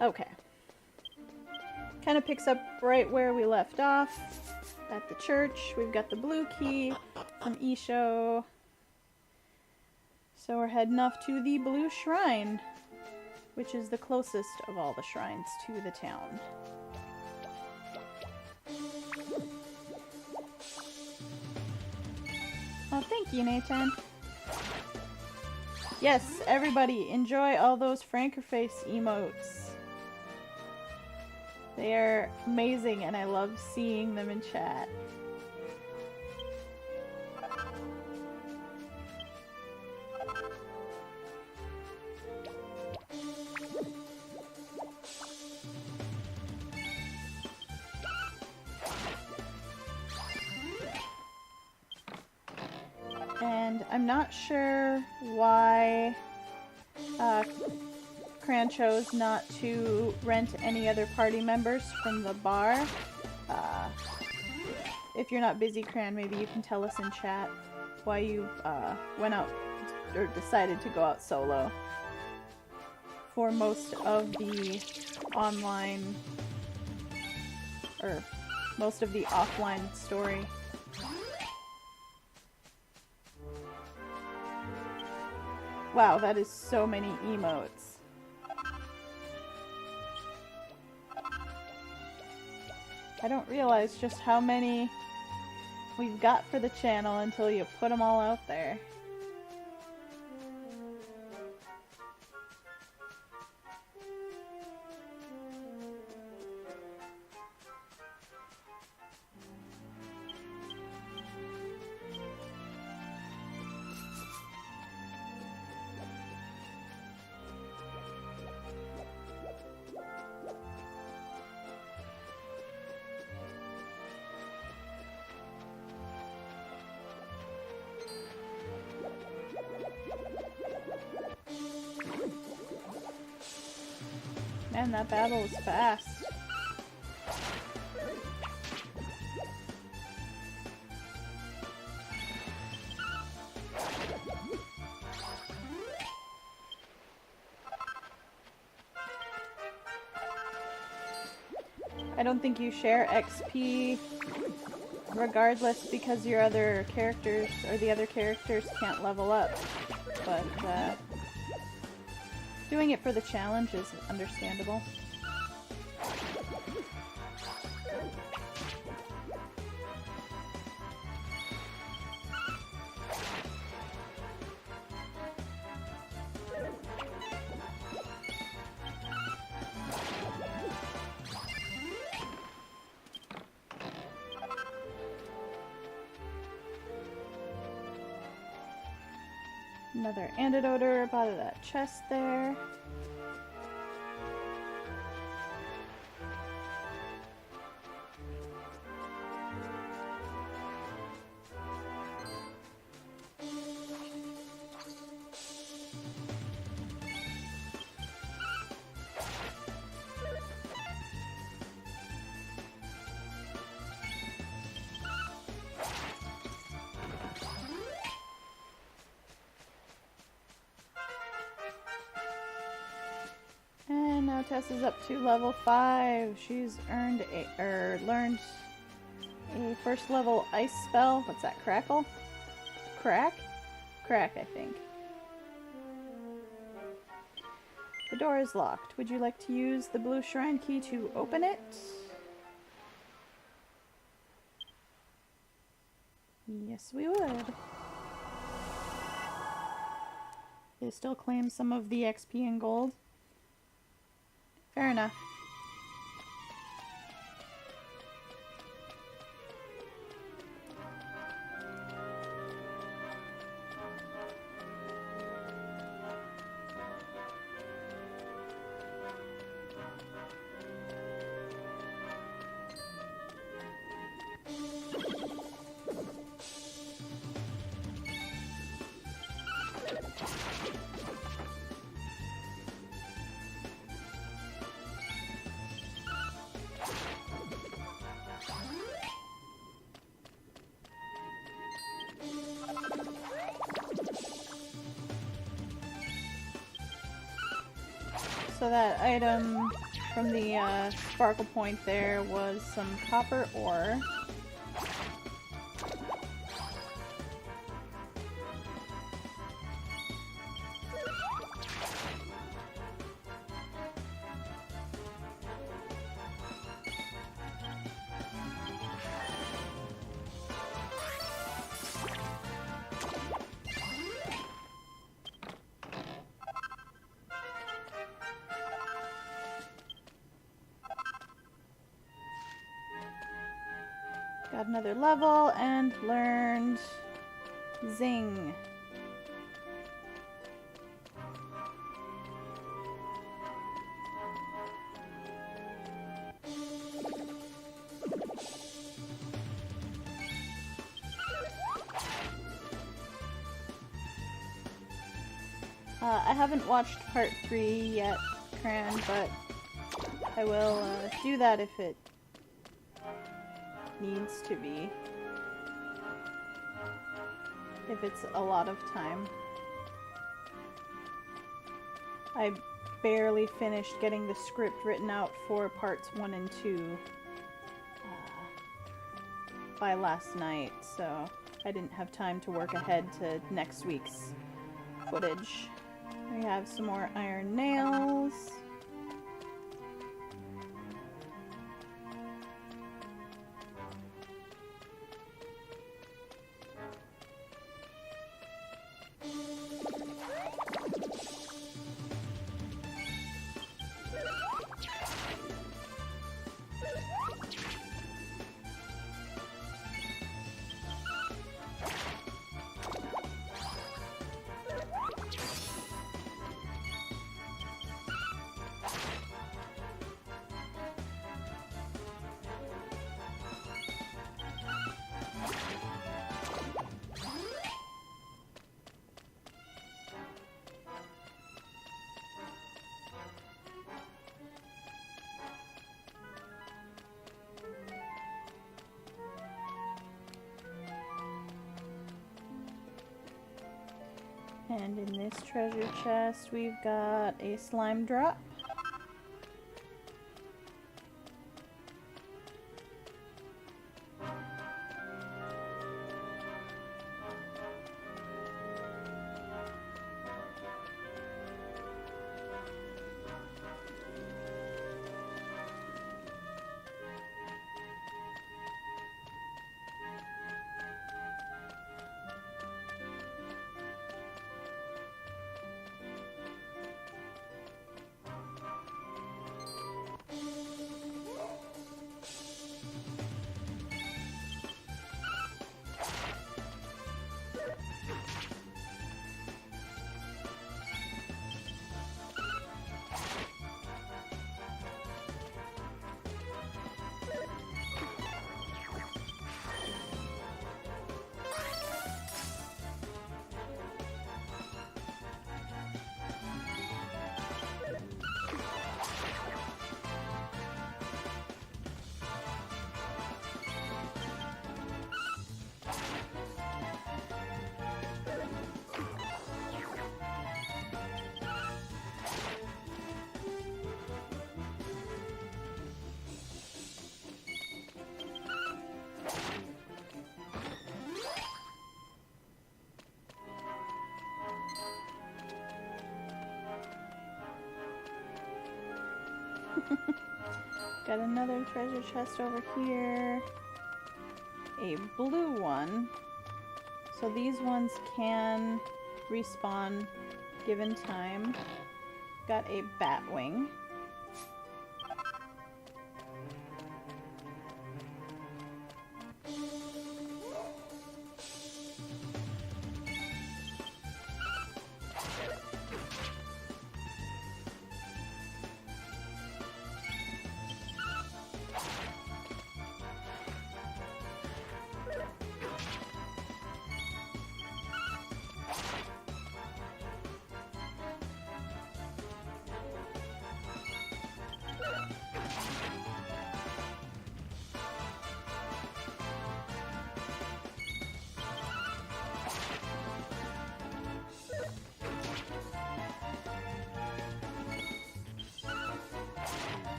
Okay. Kind of picks up right where we left off at the church. We've got the blue key from Isho. So we're heading off to the Blue Shrine, which is the closest of all the shrines to the town. Oh, thank you, Nathan. Yes, everybody, enjoy all those Frankerface emotes. They are amazing, and I love seeing them in chat. And I'm not sure why Cran chose not to rent any other party members from the bar. If you're not busy, Cran, maybe you can tell us in chat why you went out or decided to go out solo for most of the online or most of the offline story. Wow, that is so many emotes. I don't realize just how many we've got for the channel until you put them all out there. Man, that battle was fast. I don't think you share XP regardless because your other characters, or the other characters, can't level up. But, doing it for the challenge is understandable. Another antidote herb out of that chest there. And now Tessa's up to level 5. She's learned a first level ice spell. What's that? Crackle? Crack? Crack, I think. The door is locked. Would you like to use the blue shrine key to open it? Yes, we would. They still claim some of the XP and gold. Fair enough. So that item from the sparkle point there was some copper ore. Got another level and learned Zing. I haven't watched part 3 yet, Cran, but I will do that if it needs to be. If it's a lot of time. I barely finished getting the script written out for parts 1 and 2 by last night, so I didn't have time to work ahead to next week's footage. We have some more iron nails. And in this treasure chest, we've got a slime drop. Got another treasure chest over here. A blue one. So these ones can respawn given time. Got a bat wing.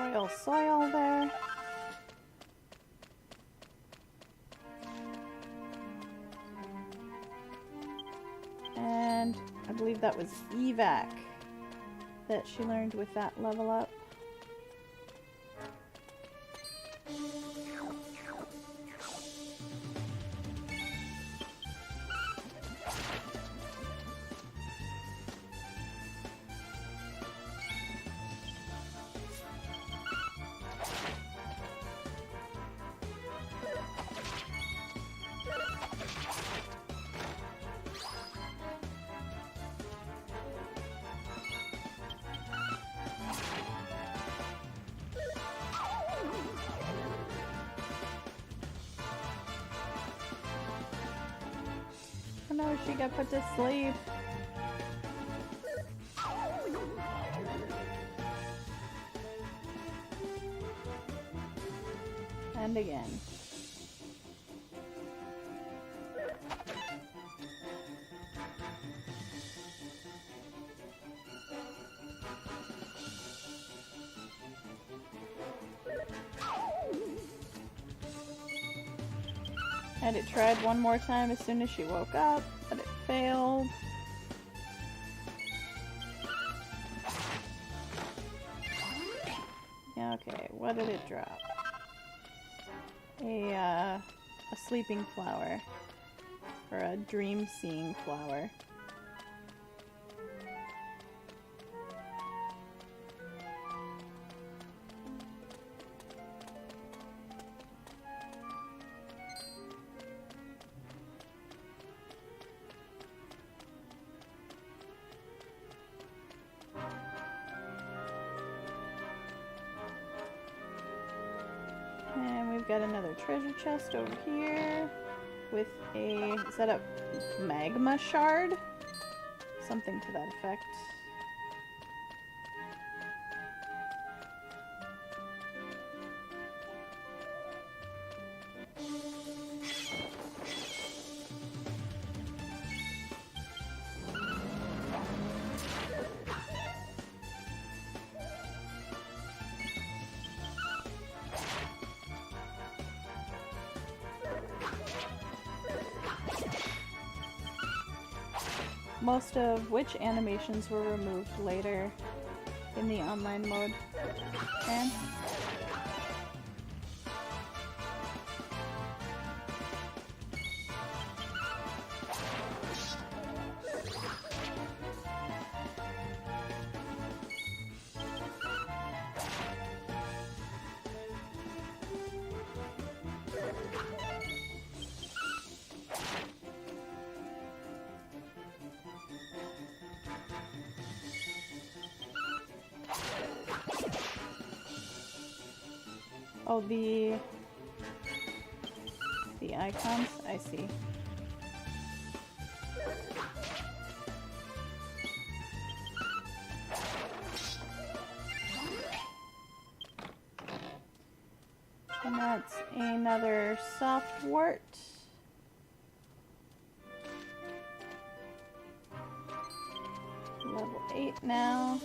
royal soil there. And I believe that was evac that she learned with that level up. Oh no, she got put to sleep. And again. And it tried one more time as soon as she woke up, but it failed. Yeah, okay, what did it drop? A sleeping flower. Or a dream-seeing flower. And we've got another treasure chest over here with a, is that a magma shard? Something to that effect. Most of which animations were removed later in the online mode. Okay. Oh, the icons? I see. And that's another soft wart. Level 8 now.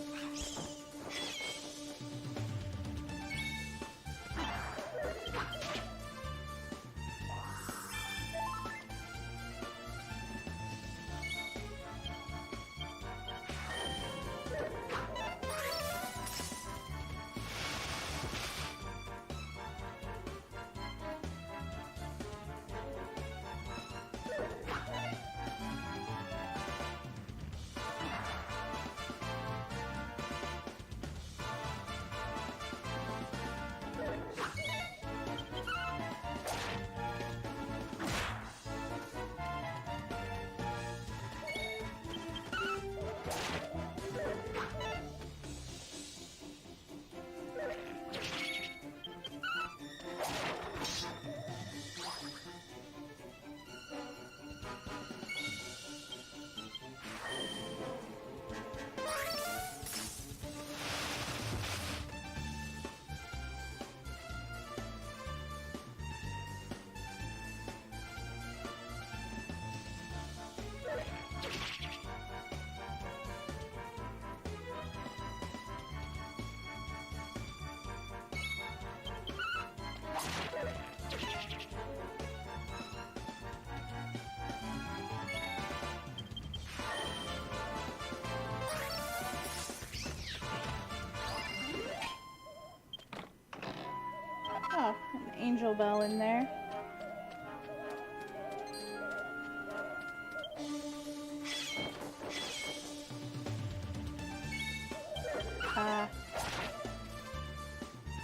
angel bell in there.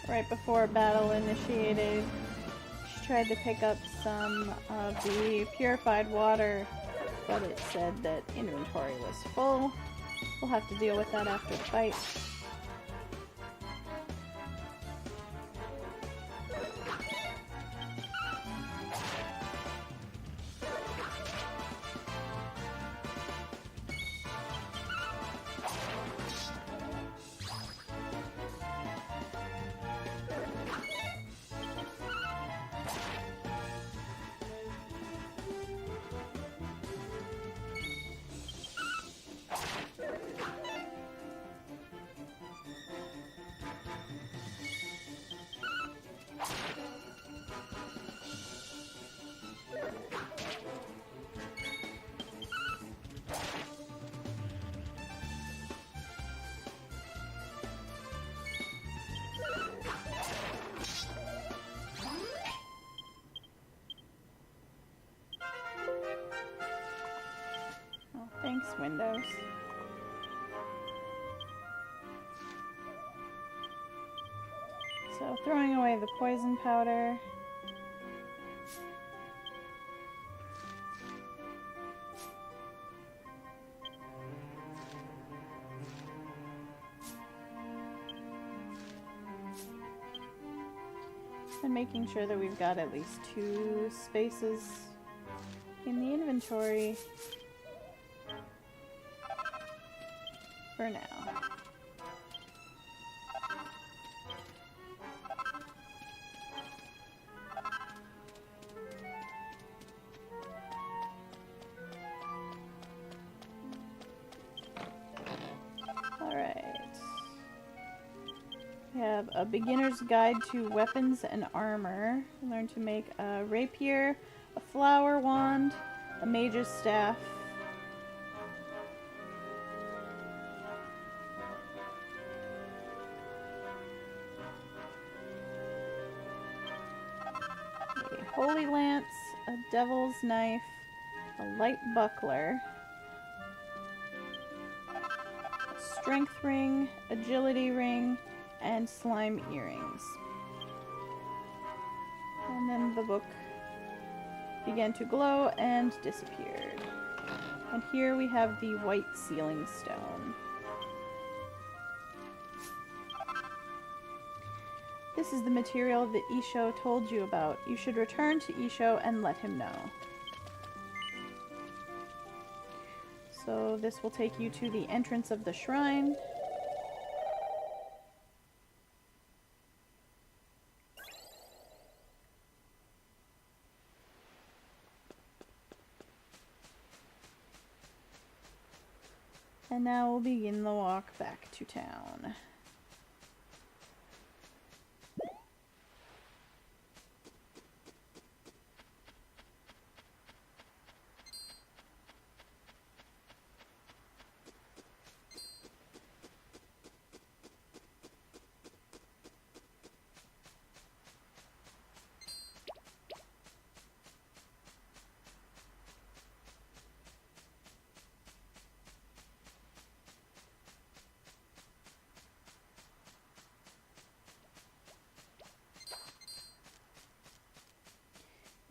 Right before battle initiated, she tried to pick up some of the purified water, but it said that inventory was full. We'll have to deal with that after the fight. Thanks, Windows. So, throwing away the poison powder. And making sure that we've got at least 2 spaces in the inventory. For now. Alright. We have a beginner's guide to weapons and armor. Learn to make a rapier, a flower wand, a mage's staff, holy lance, a devil's knife, a light buckler, a strength ring, agility ring, and slime earrings. And then the book began to glow and disappeared. And here we have the white sealing stone. This is the material that Isho told you about. You should return to Isho and let him know. So this will take you to the entrance of the shrine. And now we'll begin the walk back to town.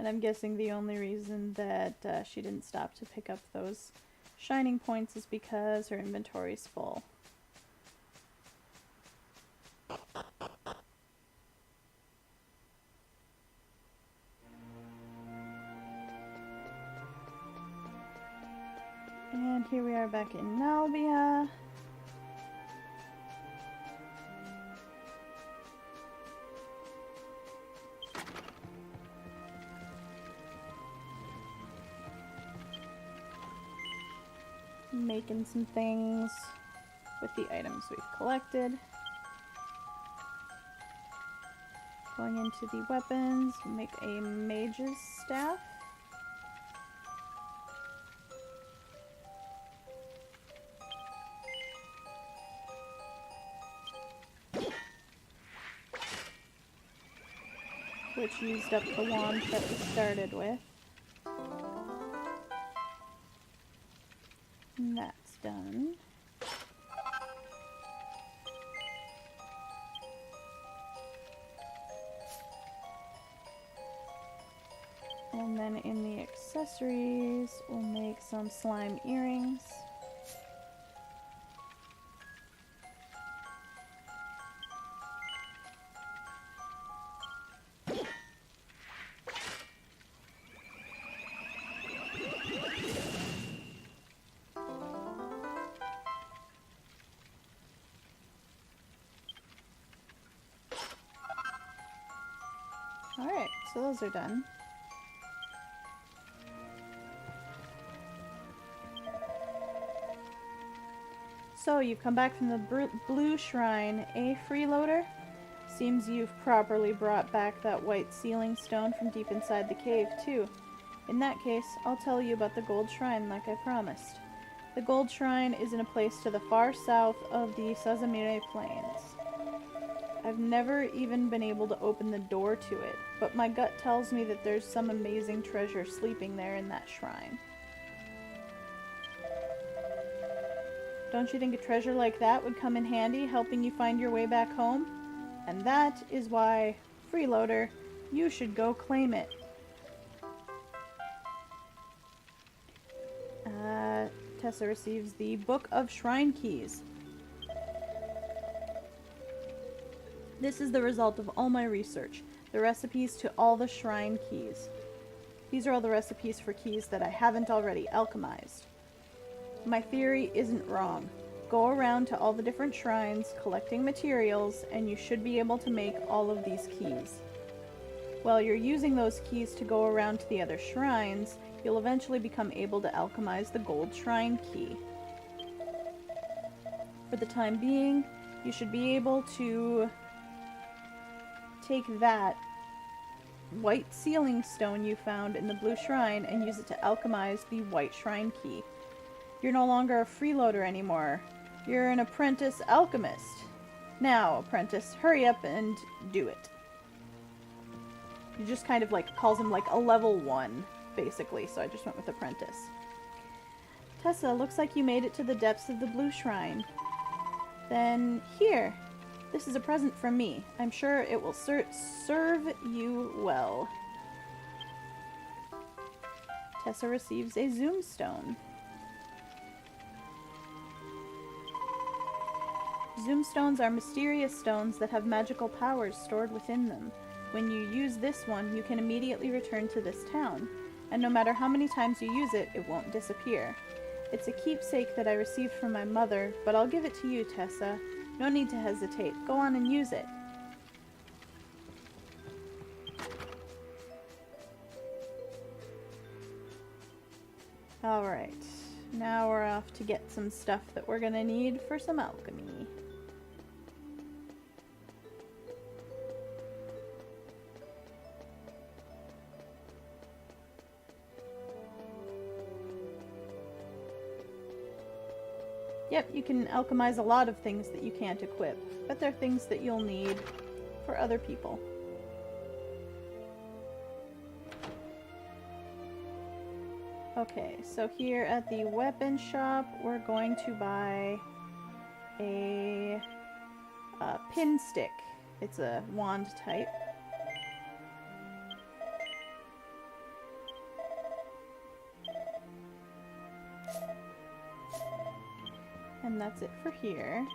And I'm guessing the only reason that she didn't stop to pick up those shining points is because her inventory's full. And here we are back in Nalbia. Making some things with the items we've collected. Going into the weapons, make a mage's staff. which used up the wand that we started with. And that's done. And then in the accessories, we'll make some slime earrings. Alright, so those are done. So, you've come back from the blue shrine, freeloader? Seems you've properly brought back that white sealing stone from deep inside the cave, too. In that case, I'll tell you about the gold shrine like I promised. The gold shrine is in a place to the far south of the Sazamire Plains. I've never even been able to open the door to it, but my gut tells me that there's some amazing treasure sleeping there in that shrine. Don't you think a treasure like that would come in handy, helping you find your way back home? And that is why, freeloader, you should go claim it. Tessa receives the Book of Shrine Keys. This is the result of all my research, the recipes to all the shrine keys. These are all the recipes for keys that I haven't already alchemized. My theory isn't wrong. Go around to all the different shrines, collecting materials, and you should be able to make all of these keys. While you're using those keys to go around to the other shrines, you'll eventually become able to alchemize the gold shrine key. For the time being, you should be able to take that white sealing stone you found in the blue shrine and use it to alchemize the white shrine key. You're no longer a freeloader anymore. You're an apprentice alchemist. Now, apprentice, hurry up and do it. He just kind of like calls him like a level 1, basically, so I just went with apprentice. Tessa, looks like you made it to the depths of the blue shrine. Then, here. This is a present from me. I'm sure it will serve you well. Tessa receives a zoom stone. Zoomstones are mysterious stones that have magical powers stored within them. When you use this one, you can immediately return to this town, and no matter how many times you use it, it won't disappear. It's a keepsake that I received from my mother, but I'll give it to you, Tessa. No need to hesitate. Go on and use it. Alright, now we're off to get some stuff that we're gonna need for some alchemy. Yep, you can alchemize a lot of things that you can't equip, but they're things that you'll need for other people. Okay, so here at the weapon shop, we're going to buy a pin stick. It's a wand type. And that's it for here.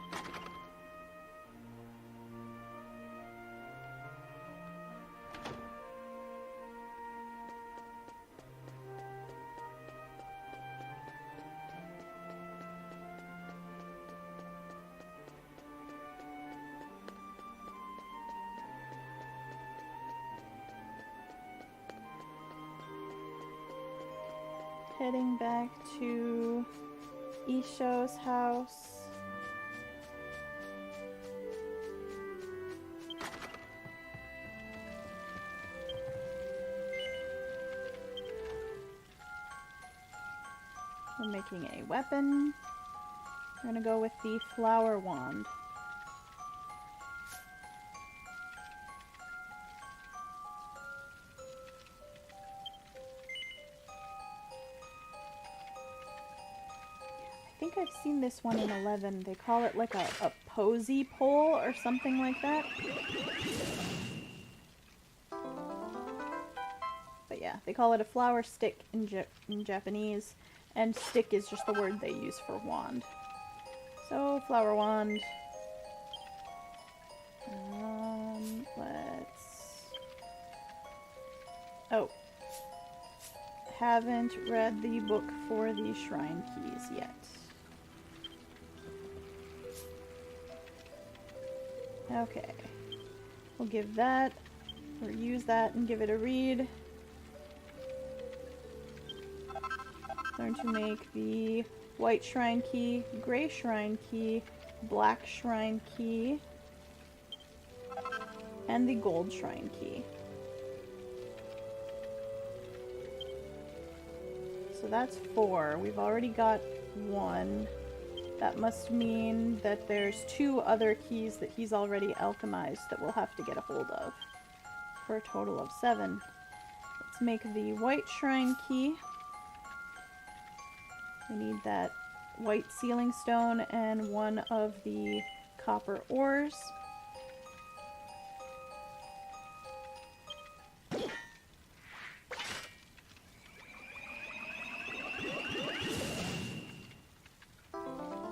Heading back to Isho's house. We're making a weapon. We're gonna go with the flower wand. think I've seen this one in 11. They call it like a posy pole or something like that. But yeah, they call it a flower stick in Japanese, and stick is just the word they use for wand. So, flower wand. Oh. Haven't read the book for the shrine keys yet. Okay. We'll give that, or use that and give it a read. Learn to make the white shrine key, gray shrine key, black shrine key, and the gold shrine key. So that's 4. We've already got 1. That must mean that there's 2 other keys that he's already alchemized that we'll have to get a hold of, for a total of 7. Let's make the white shrine key. We need that white sealing stone and 1 of the copper ores.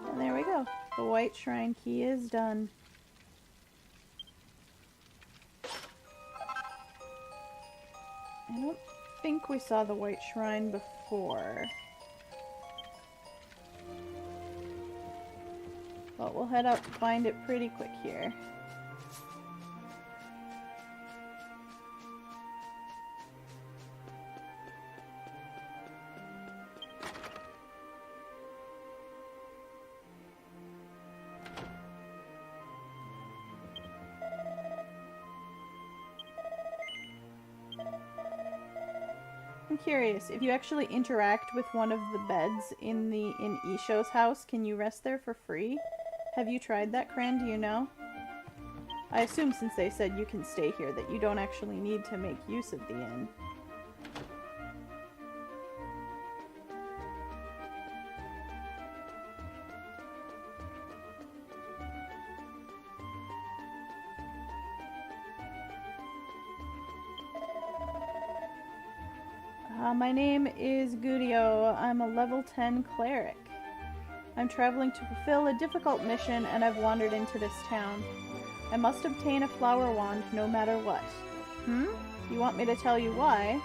And there we go. The white shrine key is done. I don't think we saw the white shrine before. But we'll head out to find it pretty quick here. I'm curious, if you actually interact with one of the beds in Isho's house, can you rest there for free? Have you tried that, Cran? Do you know? I assume since they said you can stay here that you don't actually need to make use of the inn. My name is Gudio. I'm a level 10 cleric. I'm traveling to fulfill a difficult mission and I've wandered into this town. I must obtain a flower wand no matter what. You want me to tell you why?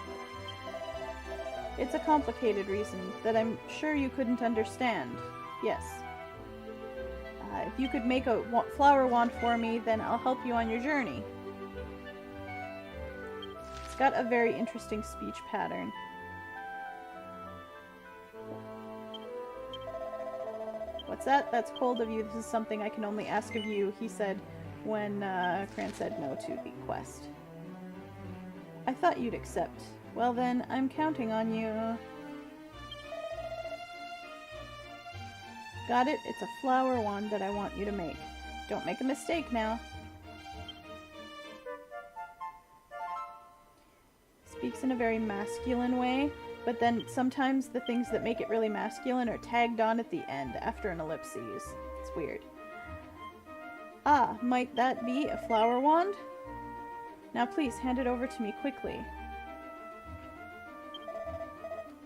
It's a complicated reason that I'm sure you couldn't understand. Yes. If you could make a flower wand for me, then I'll help you on your journey. It's got a very interesting speech pattern. What's that? That's cold of you. This is something I can only ask of you, he said when Cran said no to the quest. I thought you'd accept. Well then, I'm counting on you. Got it? It's a flower wand that I want you to make. Don't make a mistake now. Speaks in a very masculine way, but then sometimes the things that make it really masculine are tagged on at the end after an ellipses. It's weird. Ah, might that be a flower wand? Now please hand it over to me quickly.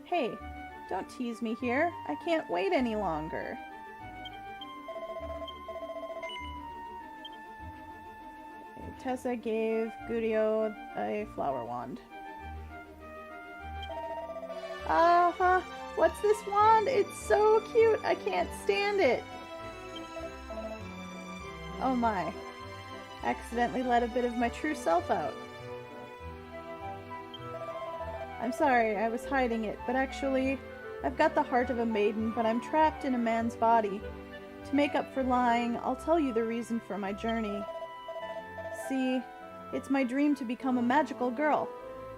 Hey, don't tease me here. I can't wait any longer. Tessa gave Gudio a flower wand. What's this wand? It's so cute. I can't stand it. Oh my. Accidentally let a bit of my true self out. I'm sorry, I was hiding it, but actually, I've got the heart of a maiden, but I'm trapped in a man's body. To make up for lying, I'll tell you the reason for my journey. See, it's my dream to become a magical girl.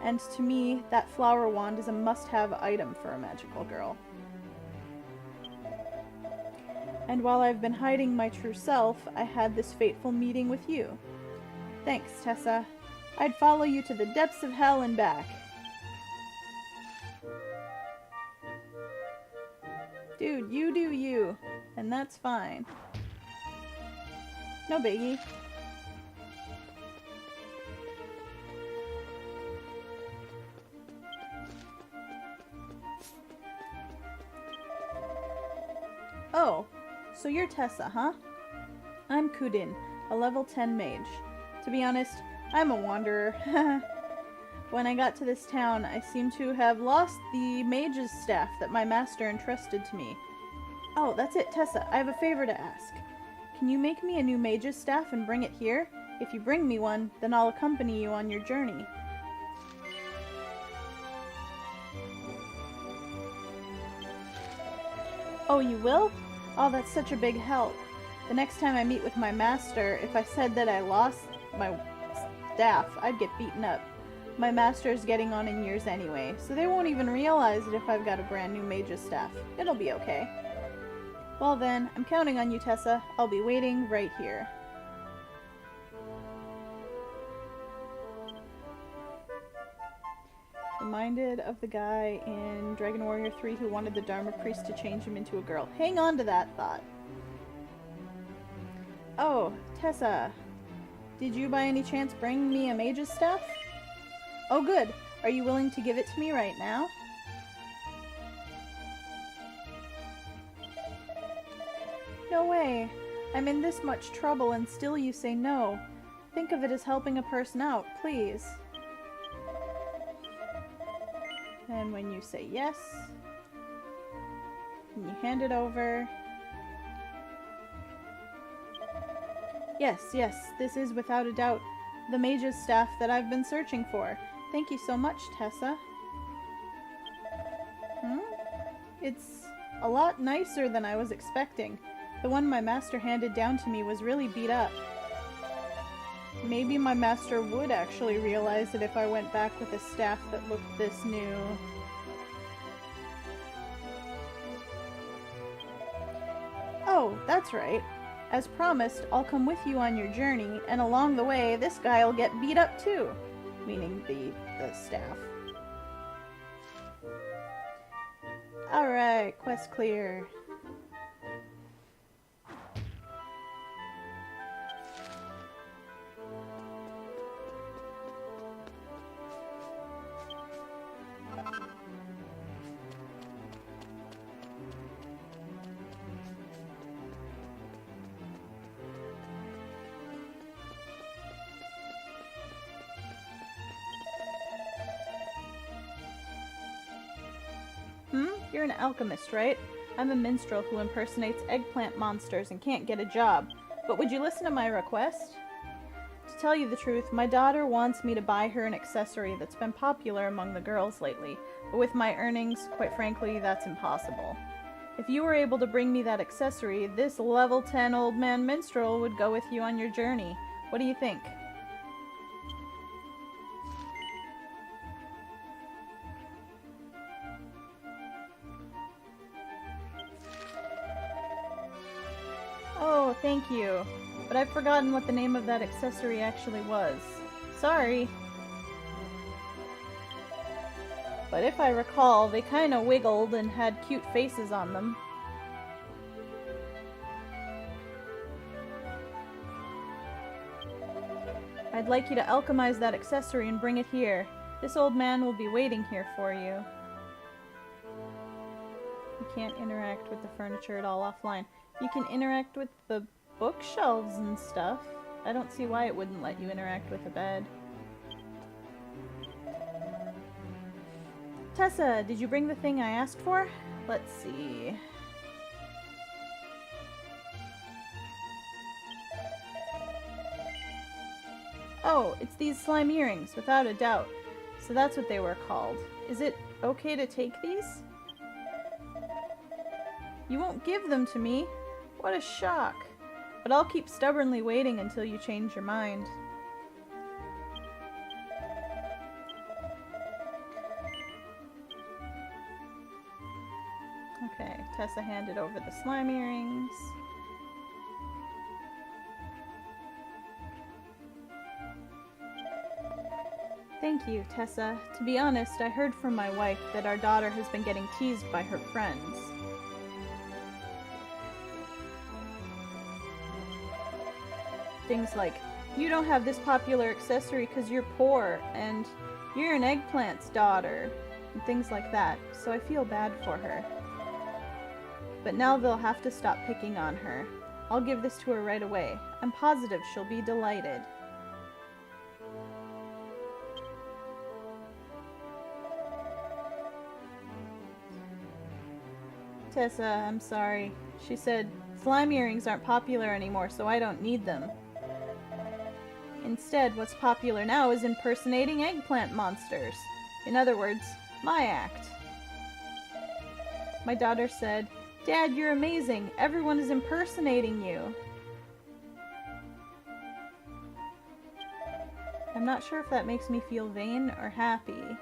And to me, that flower wand is a must-have item for a magical girl. And while I've been hiding my true self, I had this fateful meeting with you. Thanks, Tessa. I'd follow you to the depths of hell and back. Dude, you do you. And that's fine. No biggie. Oh, so you're Tessa, huh? I'm Kudin, a level 10 mage. To be honest, I'm a wanderer. When I got to this town, I seem to have lost the mage's staff that my master entrusted to me. Oh, that's it, Tessa. I have a favor to ask. Can you make me a new mage's staff and bring it here? If you bring me one, then I'll accompany you on your journey. Oh, you will? Oh, that's such a big help. The next time I meet with my master, if I said that I lost my staff, I'd get beaten up. My master's getting on in years anyway, so they won't even realize it if I've got a brand new mage's staff. It'll be okay. Well then, I'm counting on you, Tessa. I'll be waiting right here. Reminded of the guy in Dragon Warrior 3 who wanted the Dharma priest to change him into a girl. Hang on to that thought. Oh, Tessa. Did you by any chance bring me a mage's staff? Oh good. Are you willing to give it to me right now? No way. I'm in this much trouble and still you say no. Think of it as helping a person out, please. And when you say yes, and you hand it over. Yes, this is without a doubt the mage's staff that I've been searching for. Thank you so much, Tessa. It's a lot nicer than I was expecting. The one my master handed down to me was really beat up. Maybe my master would actually realize it if I went back with a staff that looked this new. Oh, that's right. As promised, I'll come with you on your journey, and along the way, this guy'll get beat up too. Meaning the staff. Alright, quest clear. You're an alchemist, right? I'm a minstrel who impersonates eggplant monsters and can't get a job. But would you listen to my request? To tell you the truth, my daughter wants me to buy her an accessory that's been popular among the girls lately. But with my earnings, quite frankly, that's impossible. If you were able to bring me that accessory, this level 10 old man minstrel would go with you on your journey. What do you think? Oh, thank you. But I've forgotten what the name of that accessory actually was. Sorry. But if I recall, they kinda wiggled and had cute faces on them. I'd like you to alchemize that accessory and bring it here. This old man will be waiting here for you. You can't interact with the furniture at all offline. You can interact with the bookshelves and stuff. I don't see why it wouldn't let you interact with a bed. Tessa, did you bring the thing I asked for? Let's see. Oh, it's these slime earrings, without a doubt. So that's what they were called. Is it okay to take these? You won't give them to me? What a shock. But I'll keep stubbornly waiting until you change your mind. Okay, Tessa handed over the slime earrings. Thank you, Tessa. To be honest, I heard from my wife that our daughter has been getting teased by her friends. things like, you don't have this popular accessory because you're poor, and you're an eggplant's daughter, and things like that, so I feel bad for her. But now they'll have to stop picking on her. I'll give this to her right away. I'm positive she'll be delighted. Tessa, I'm sorry. She said, slime earrings aren't popular anymore, so I don't need them. Instead, what's popular now is impersonating eggplant monsters. In other words, my act. My daughter said, Dad, you're amazing. Everyone is impersonating you. I'm not sure if that makes me feel vain or happy.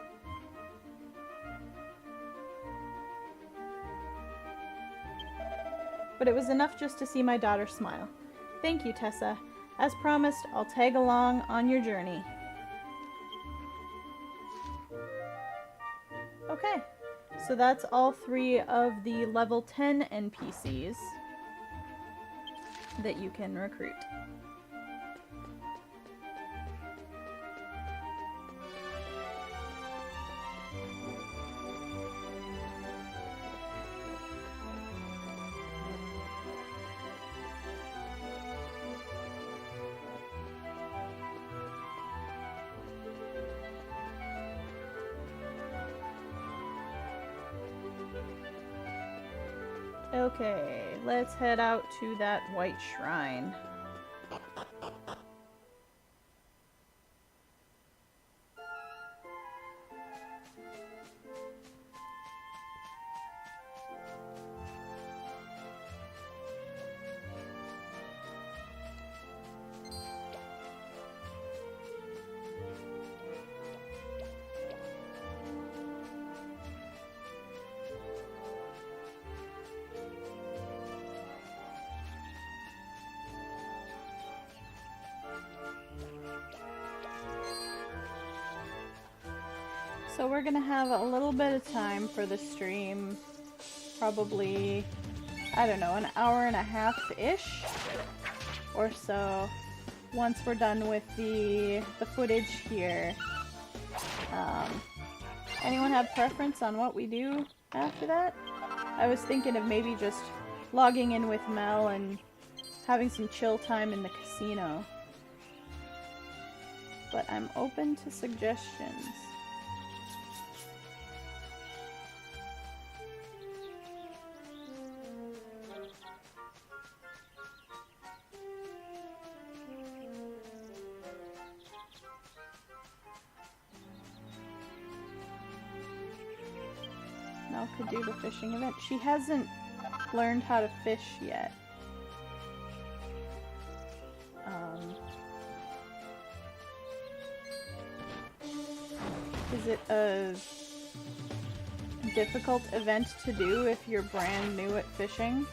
But it was enough just to see my daughter smile. Thank you, Tessa. As promised, I'll tag along on your journey. Okay, so that's all 3 of the level 10 NPCs that you can recruit. Okay, let's head out to that white shrine. So we're gonna have a little bit of time for the stream, probably, I don't know, an hour and a half-ish or so, once we're done with the footage here. Anyone have preference on what we do after that? I was thinking of maybe just logging in with Mel and having some chill time in the casino. But I'm open to suggestions. Mel could do the fishing event. She hasn't learned how to fish yet. Is it a difficult event to do if you're brand new at fishing?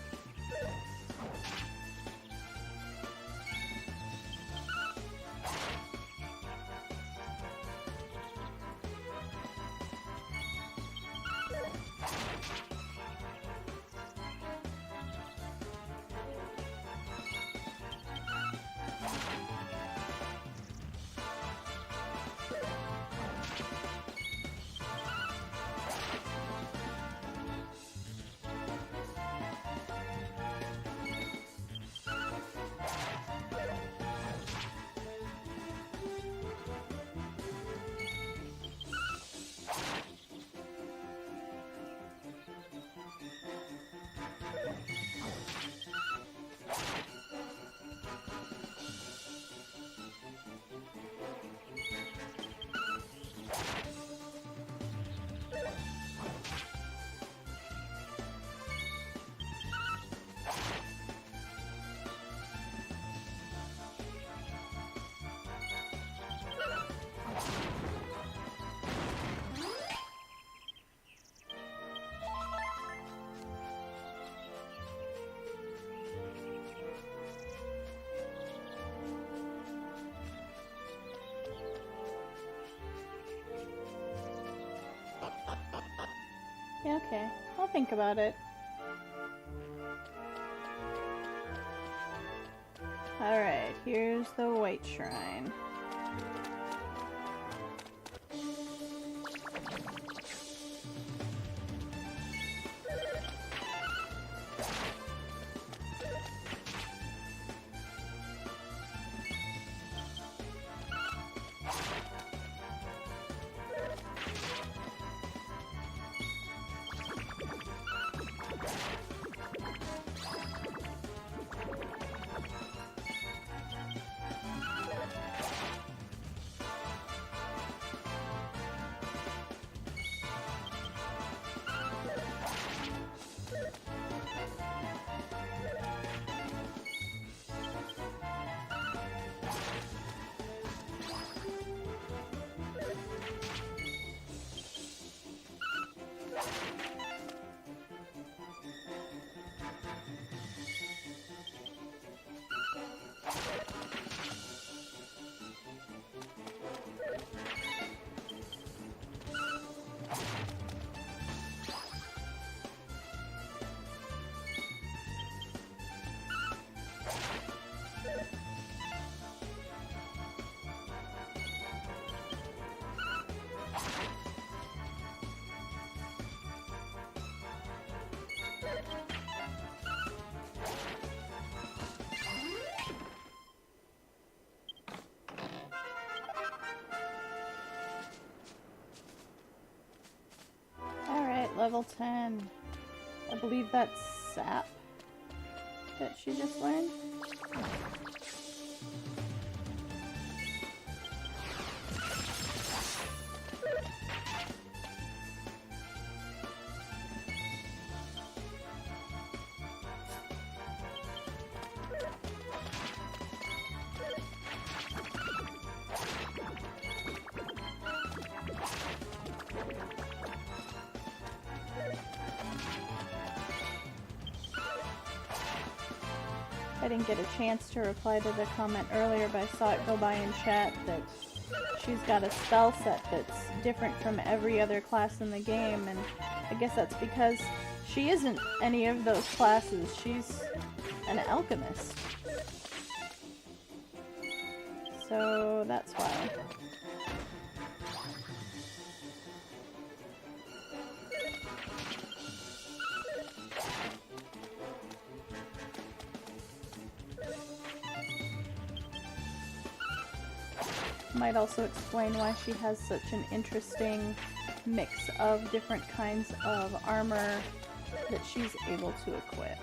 Yeah, okay. I'll think about it. Alright, here's the White Shrine. Level 10. I believe that's sap that she just learned. I didn't get a chance to reply to the comment earlier, but I saw it go by in chat that she's got a spell set that's different from every other class in the game, and I guess that's because she isn't any of those classes. She's an alchemist. So that's why. Might also explain why she has such an interesting mix of different kinds of armor that she's able to equip.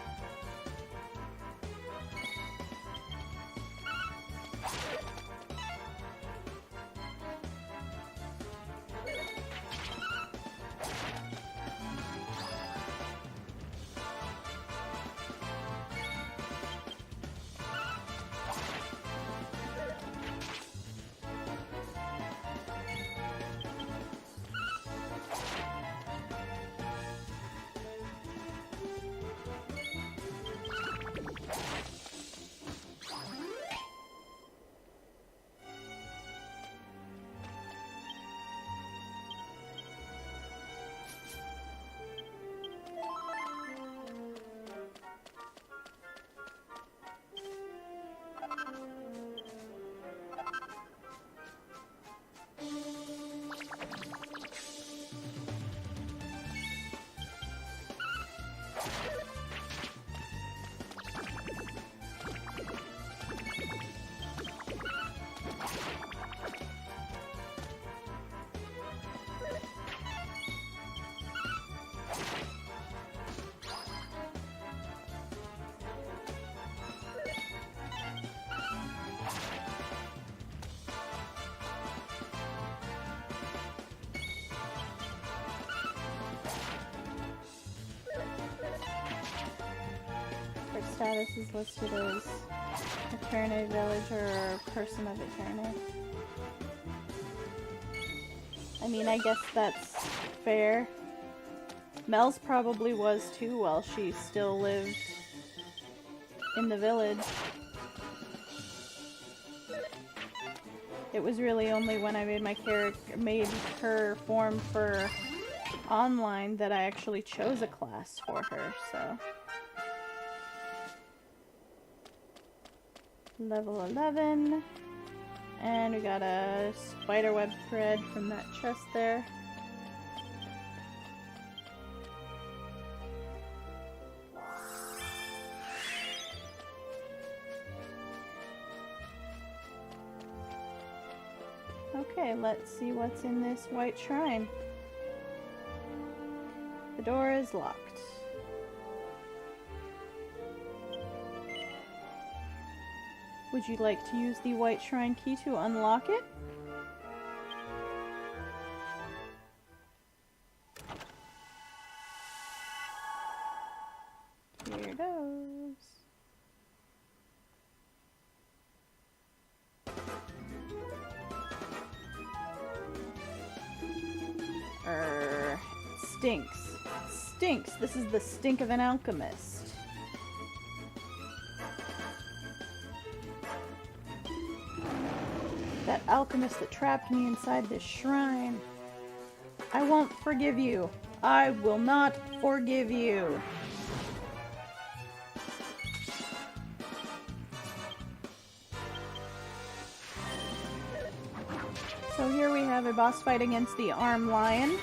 Status is listed as Eternity Villager or Person of Eternity. I mean, I guess that's fair. Mel's probably was too while she still lived in the village. It was really only when I made her form for online that I actually chose a class for her, so. Level 11. And we got a spiderweb thread from that chest there. Okay, let's see what's in this white shrine. The door is locked. Would you like to use the white shrine key to unlock it? Here goes. Stinks. Stinks. This is the stink of an alchemist. That alchemist that trapped me inside this shrine. I won't forgive you. I will not forgive you. So here we have a boss fight against the armed lion.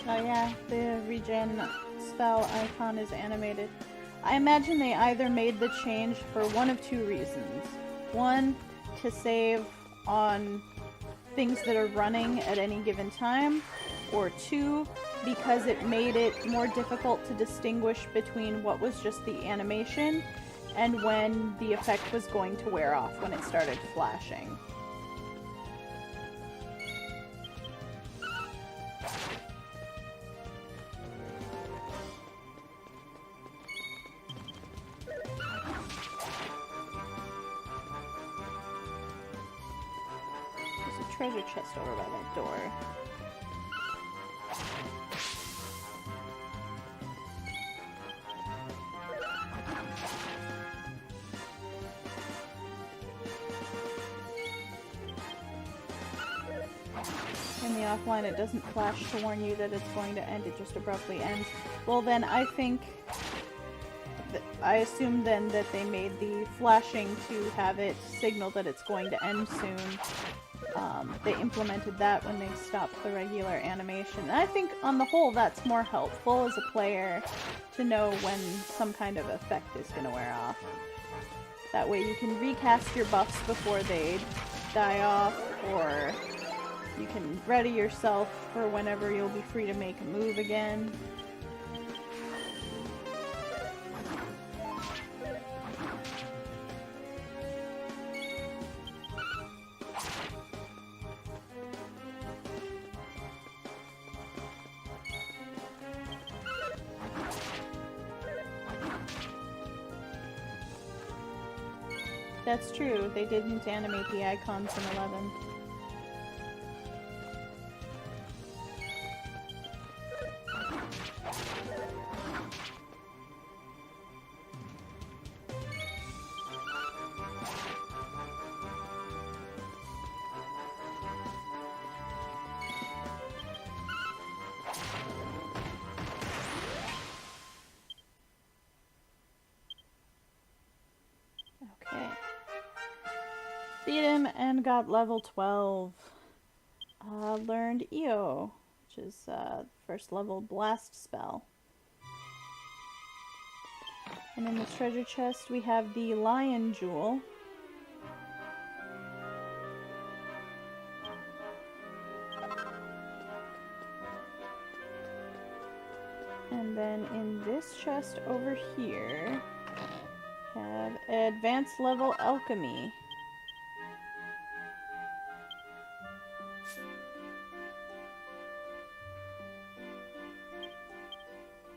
Oh yeah, the regen spell icon is animated. I imagine they either made the change for one of two reasons. One, to save on things that are running at any given time, or two, because it made it more difficult to distinguish between what was just the animation and when the effect was going to wear off when it started flashing. Treasure chest over by that door. In the offline, it doesn't flash to warn you that it's going to end, it just abruptly ends. Well then, I think... I assume then that they made the flashing to have it signal that it's going to end soon. They implemented that when they stopped the regular animation. And I think, on the whole, that's more helpful as a player to know when some kind of effect is going to wear off. That way you can recast your buffs before they die off, or you can ready yourself for whenever you'll be free to make a move again. That's true, they didn't animate the icons in 11. Beat him and got level 12. Learned EO, which is first level blast spell. And in the treasure chest we have the lion jewel. And then in this chest over here, have advanced level alchemy.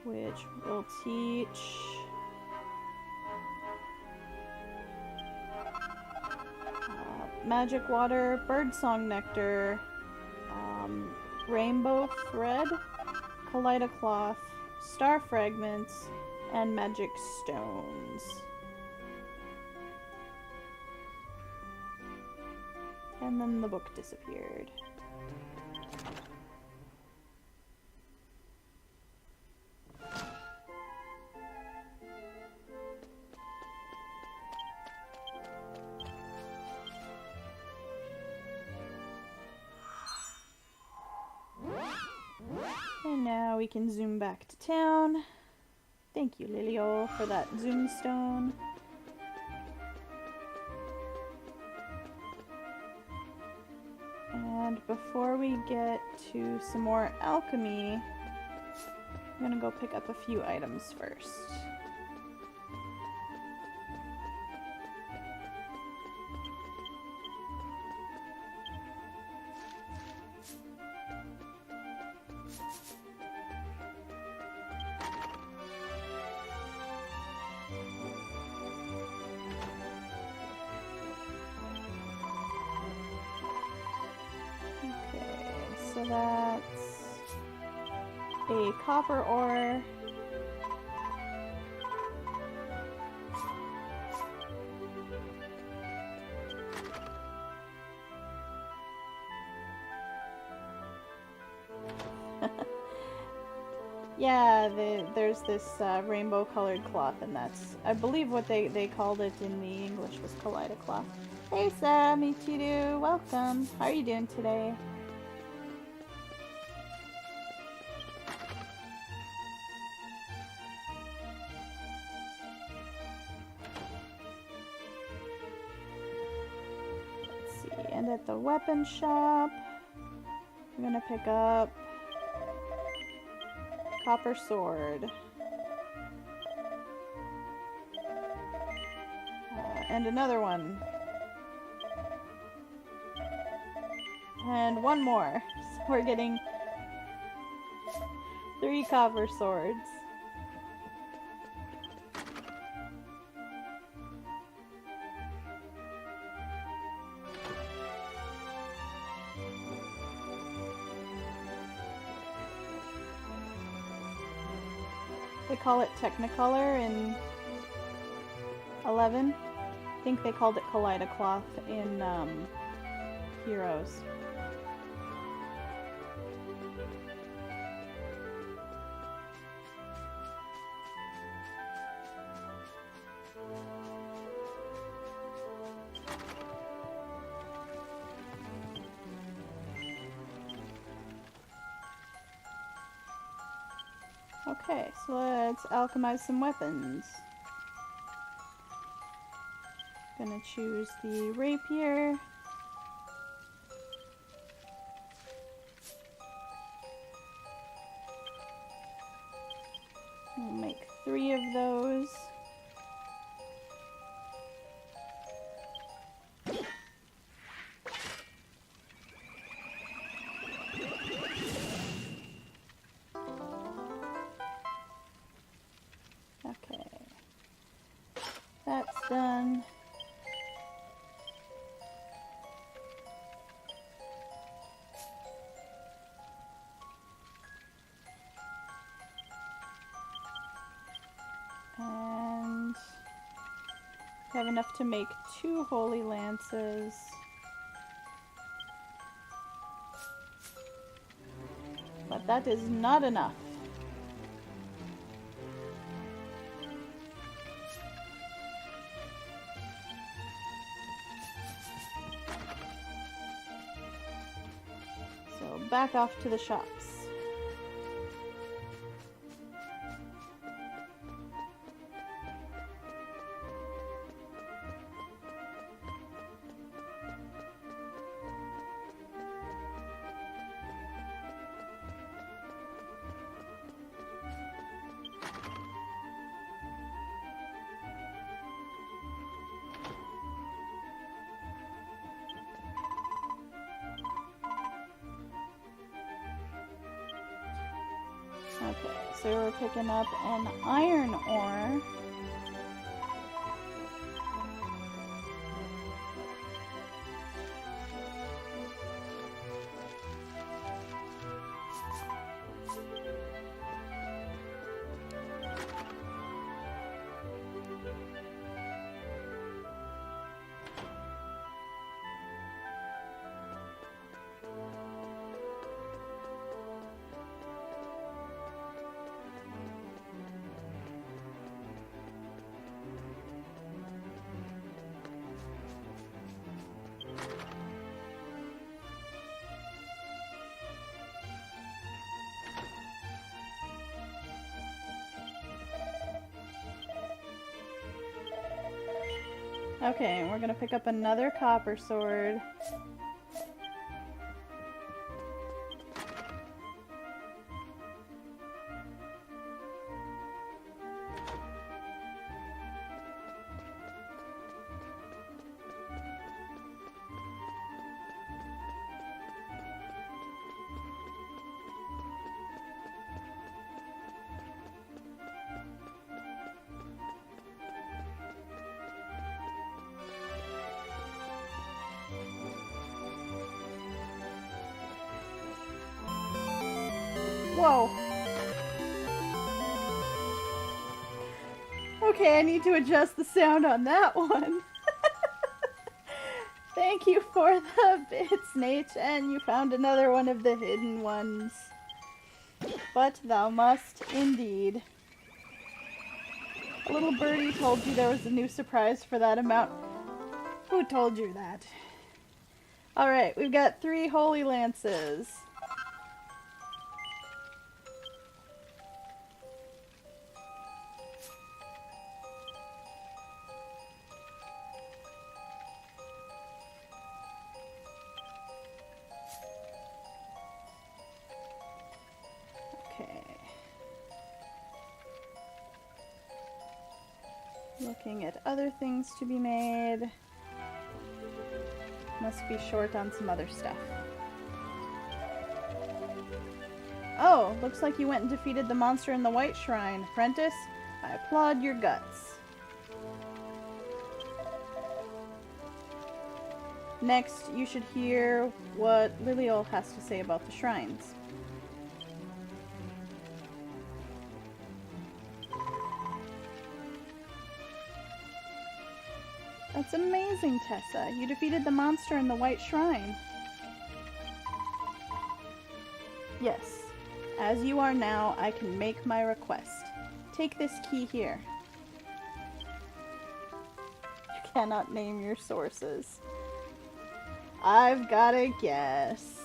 Which will teach magic water, birdsong nectar, rainbow thread, kaleidocloth, star fragments, and magic stones. And then the book disappeared. And now we can zoom back to town. Thank you, Liliol, for that zoom stone. And before we get to some more alchemy, I'm gonna go pick up a few items first. So that's a copper ore. Yeah, there's this rainbow colored cloth, and that's, I believe what they called it in the English was kaleidocloth. Hey Sarah, Michiru, welcome. How are you doing today? And at the weapon shop, I'm gonna pick up copper sword. And another one. And one more. So we're getting 3 copper swords. They call it Technicolor in 11. I think they called it Kaleidocloth in Heroes. Okay, so let's alchemize some weapons. Gonna choose the rapier. We'll make 3 of those. Okay, that's done. And I have enough to make 2 holy lances. But that is not enough. So back off to the shops. So we're picking up an iron ore. Okay, we're gonna pick up another copper sword. Whoa. Okay, I need to adjust the sound on that one. Thank you for the bits, Nate, and you found another one of the hidden ones. But thou must indeed. A little birdie told you there was a new surprise for that amount. Who told you that? Alright, we've got 3 holy lances. Looking at other things to be made. Must be short on some other stuff. Oh, looks like you went and defeated the monster in the White Shrine. Apprentice, I applaud your guts. Next, you should hear what Liliol has to say about the shrines. That's amazing, Tessa. You defeated the monster in the White Shrine. Yes. As you are now, I can make my request. Take this key here. You cannot name your sources. I've gotta guess.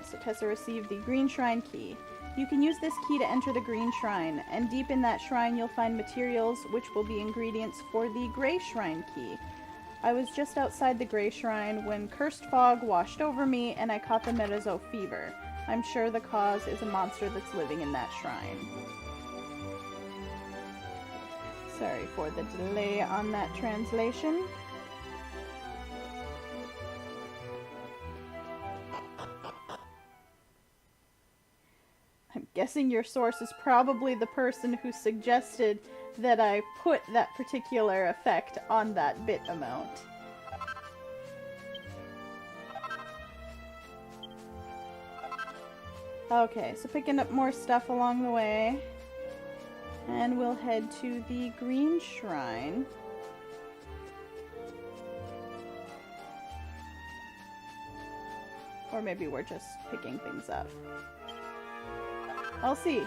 So Tessa received the Green Shrine key. You can use this key to enter the Green Shrine, and deep in that shrine you'll find materials which will be ingredients for the Gray Shrine key. I was just outside the Gray Shrine when cursed fog washed over me and I caught the Metazo fever. I'm sure the cause is a monster that's living in that shrine. Sorry for the delay on that translation. I'm guessing your source is probably the person who suggested that I put that particular effect on that bit amount. Okay, so picking up more stuff along the way. And we'll head to the Green Shrine. Or maybe we're just picking things up. I'll see.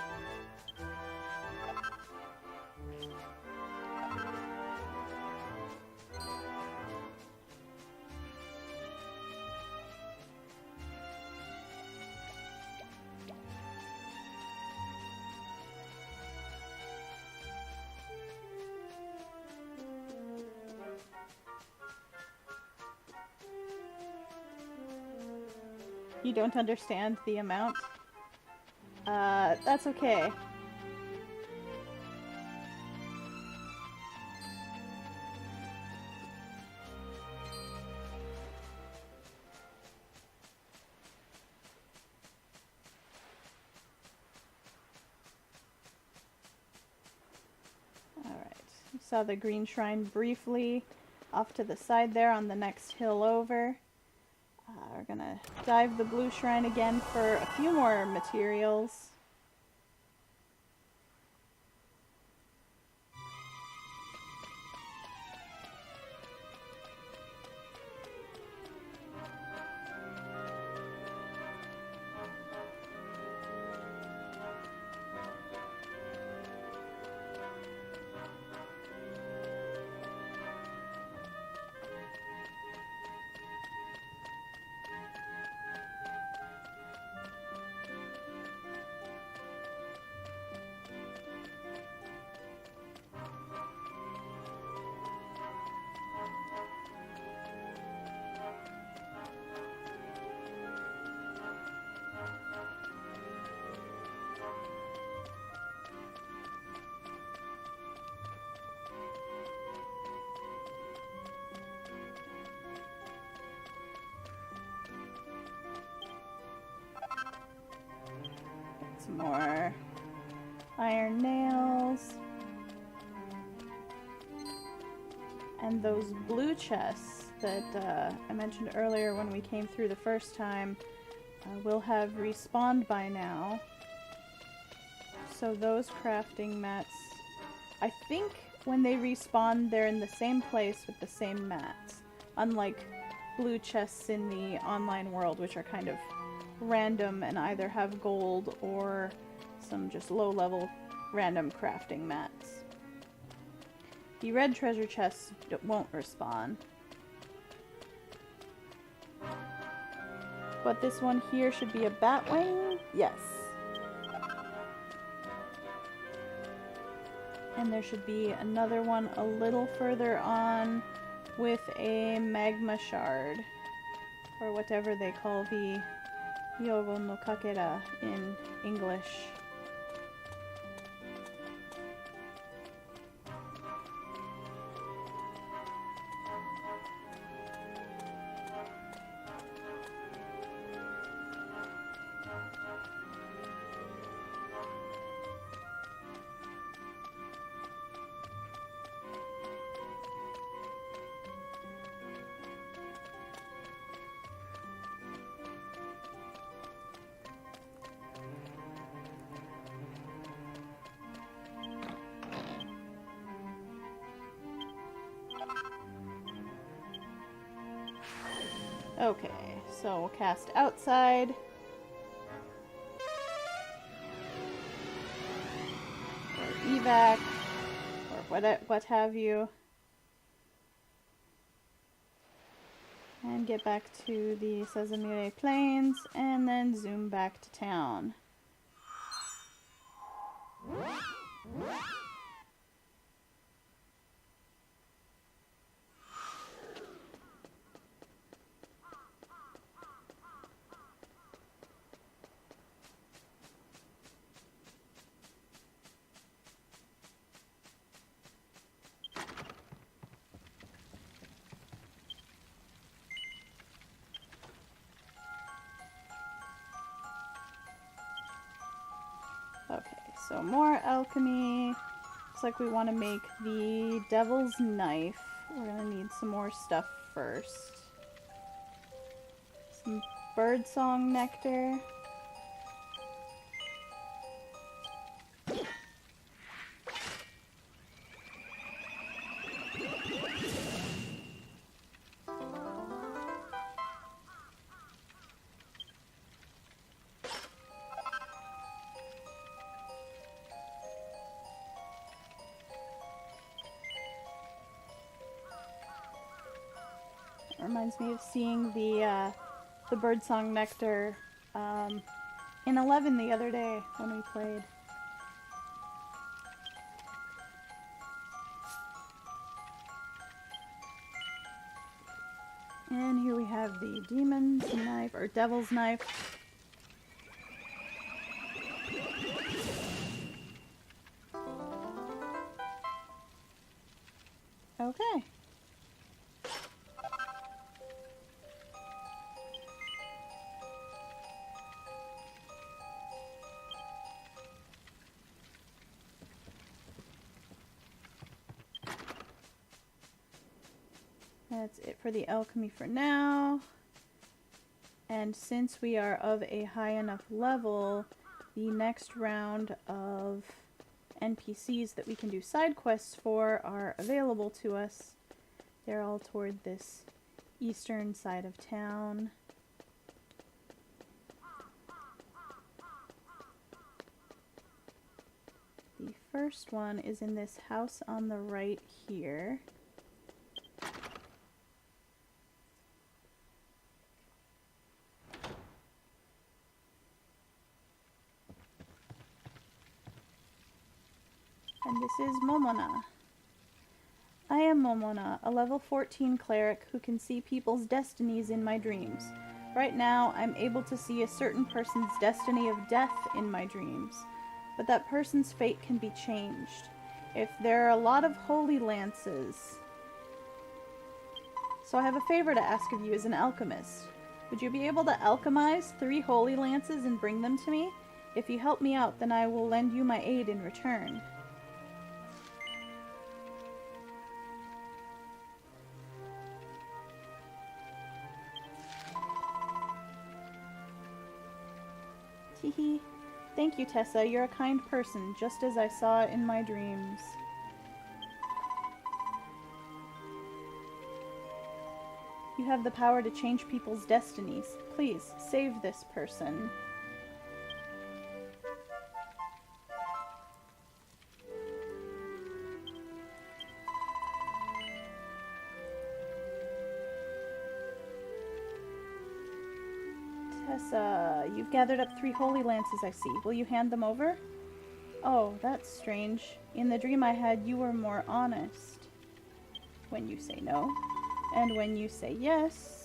You don't understand the amount? That's okay. Saw the green shrine briefly off to the side there on the next hill over. We're gonna dive the blue shrine again for a few more materials. Some more iron nails. And those blue chests that I mentioned earlier when we came through the first time will have respawned by now. So those crafting mats, I think when they respawn they're in the same place with the same mats. Unlike blue chests in the online world, which are kind of random and either have gold or some just low-level random crafting mats. The red treasure chests won't respawn. But this one here should be a batwing? Yes. And there should be another one a little further on with a magma shard. Or whatever they call the Yogo no Kakera in English. Okay, so we'll cast outside. Or evac, or what have you. And get back to the Sazamire Plains, and then zoom back to town. Okay, so more alchemy. Looks like we want to make the devil's knife. We're gonna need some more stuff first. Some birdsong nectar. Reminds me of seeing the birdsong nectar in 11 the other day when we played. And here we have the demon's knife, or devil's knife. Okay. That's it for the alchemy for now. And since we are of a high enough level, the next round of NPCs that we can do side quests for are available to us. They're all toward this eastern side of town. The first one is in this house on the right here. And this is Momona. I am Momona, a level 14 cleric who can see people's destinies in my dreams. Right now, I'm able to see a certain person's destiny of death in my dreams, but that person's fate can be changed. If there are a lot of holy lances... So I have a favor to ask of you as an alchemist. Would you be able to alchemize 3 holy lances and bring them to me? If you help me out, then I will lend you my aid in return. Teehee. Thank you, Tessa. You're a kind person, just as I saw in my dreams. You have the power to change people's destinies. Please, save this person. Tessa, you've gathered up 3 holy lances, I see. Will you hand them over? Oh, that's strange. In the dream I had, you were more honest. When you say no, and when you say yes...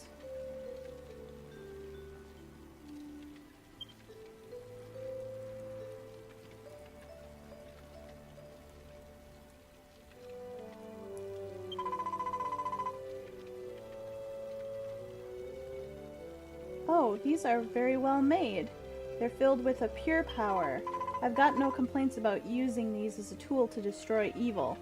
Oh, these are very well made. They're filled with a pure power. I've got no complaints about using these as a tool to destroy evil.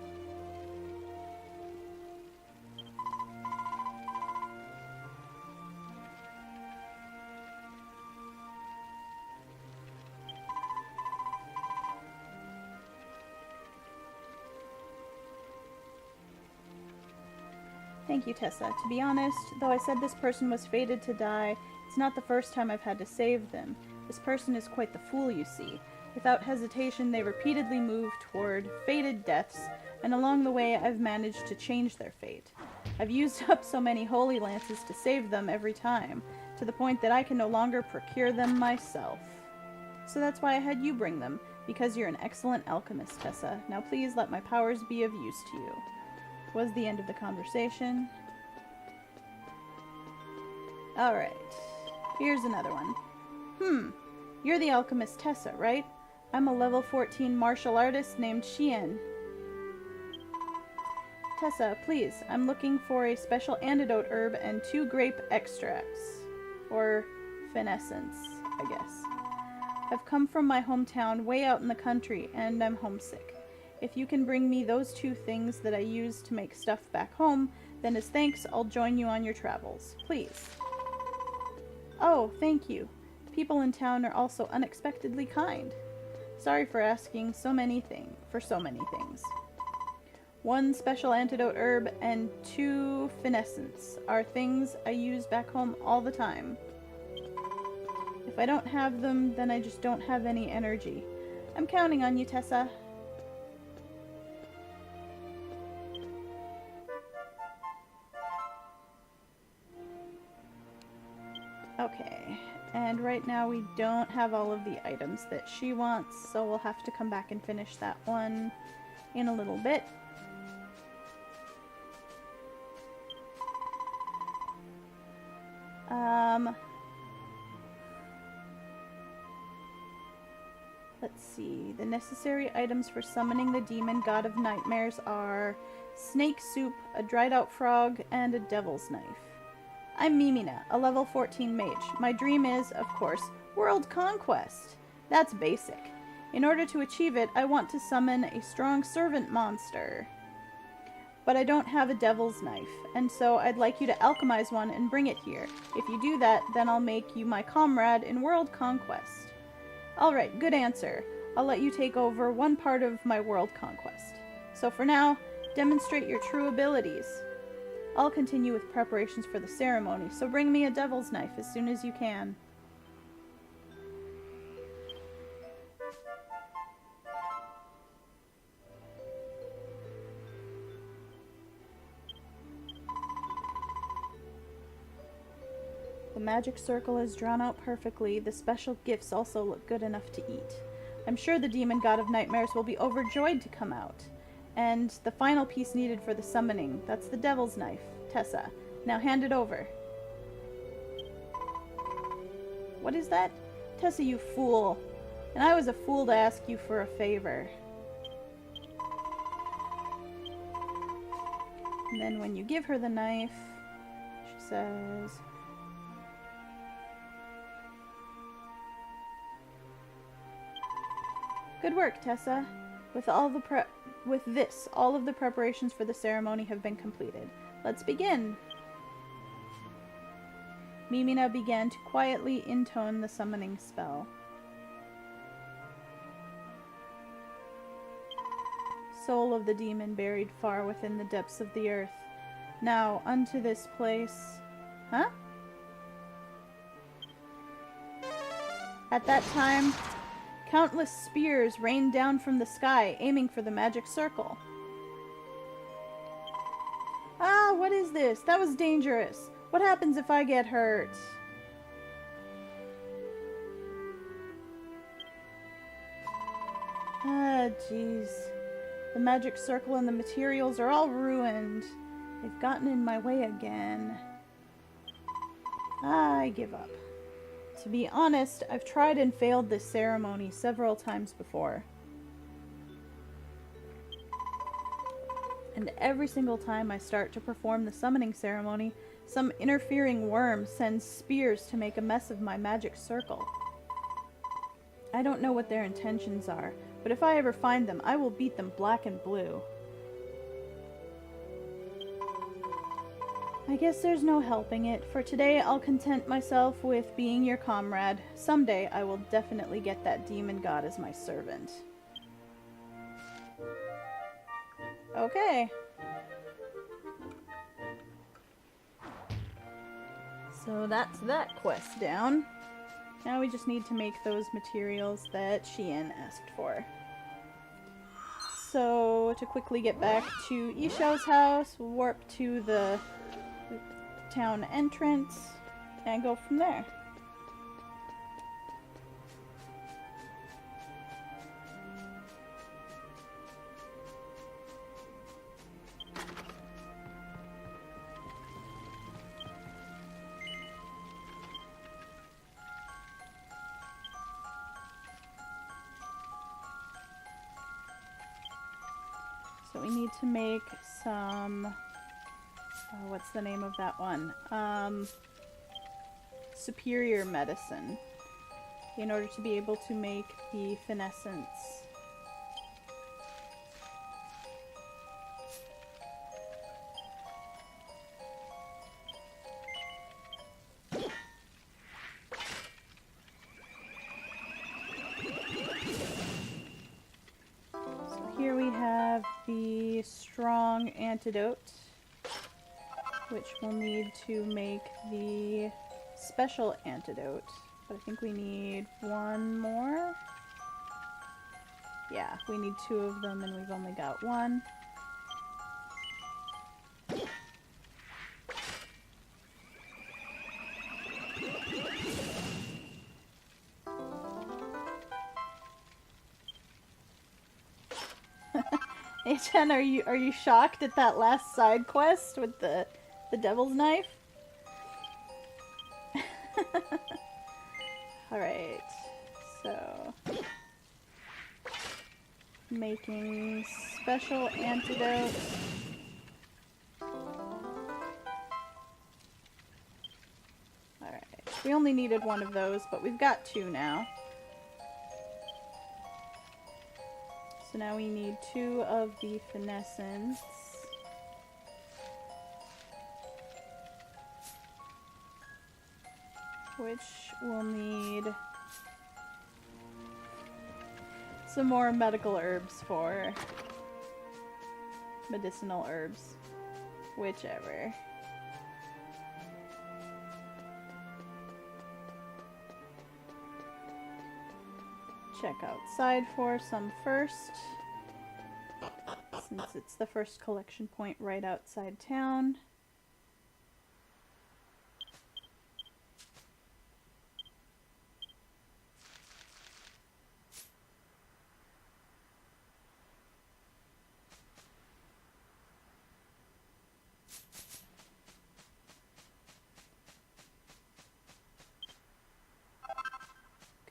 Thank you, Tessa. To be honest, though I said this person was fated to die, it's not the first time I've had to save them. This person is quite the fool, you see. Without hesitation, they repeatedly move toward fated deaths, and along the way I've managed to change their fate. I've used up so many holy lances to save them every time, to the point that I can no longer procure them myself. So that's why I had you bring them, because you're an excellent alchemist, Tessa. Now please let my powers be of use to you. Was the end of the conversation. Alright. Here's another one. You're the alchemist Tessa, right? I'm a level 14 martial artist named Xian. Tessa, please, I'm looking for a special antidote herb and 2 grape extracts. Or finessence, I guess. I've come from my hometown way out in the country, and I'm homesick. If you can bring me those 2 things that I use to make stuff back home, then as thanks, I'll join you on your travels. Please. Oh, thank you. People in town are also unexpectedly kind. Sorry for asking so many things. 1 special antidote herb and 2 finessence are things I use back home all the time. If I don't have them, then I just don't have any energy. I'm counting on you, Tessa. Okay, and right now we don't have all of the items that she wants, so we'll have to come back and finish that one in a little bit. Let's see. The necessary items for summoning the demon god of nightmares are snake soup, a dried out frog, and a devil's knife. I'm Mimina, a level 14 mage. My dream is, of course, world conquest. That's basic. In order to achieve it, I want to summon a strong servant monster. but I don't have a devil's knife, and so I'd like you to alchemize one and bring it here. If you do that, then I'll make you my comrade in world conquest. Alright, good answer. I'll let you take over one part of my world conquest. So for now, demonstrate your true abilities. I'll continue with preparations for the ceremony, so bring me a devil's knife as soon as you can. The magic circle is drawn out perfectly. The special gifts also look good enough to eat. I'm sure the demon god of nightmares will be overjoyed to come out. And the final piece needed for the summoning, that's the devil's knife. Tessa, now hand it over. What is that? Tessa, you fool. And I was a fool to ask you for a favor. And then when you give her the knife, she says... Good work, Tessa. All of the preparations for the ceremony have been completed. Let's begin. Momona began to quietly intone the summoning spell. Soul of the demon buried far within the depths of the earth. Now, unto this place... Huh? At that time... Countless spears rained down from the sky, aiming for the magic circle. Ah, what is this? That was dangerous. What happens if I get hurt? Ah, jeez. The magic circle and the materials are all ruined. They've gotten in my way again. I give up. To be honest, I've tried and failed this ceremony several times before. And every single time I start to perform the summoning ceremony, some interfering worm sends spears to make a mess of my magic circle. I don't know what their intentions are, but if I ever find them, I will beat them black and blue. I guess there's no helping it. For today, I'll content myself with being your comrade. Someday, I will definitely get that demon god as my servant. Okay. So that's that quest down. Now we just need to make those materials that Xian asked for. So, to quickly get back to Ishao's house, we'll warp to the town entrance and go from there. So we need to make some... Oh, what's the name of that one? Superior medicine. In order to be able to make the finessence. So here we have the strong antidote, which we'll need to make the special antidote. But I think we need one more. Yeah, we need 2 of them and we've only got 1. Achan, are you shocked at that last side quest with the devil's knife? Alright, so making special antidote. Alright, we only needed 1 of those, but we've got 2 now. So now we need 2 of the finessence. which we'll need some more medical herbs for. Medicinal herbs. Whichever. Check outside for some first, since it's the first collection point right outside town.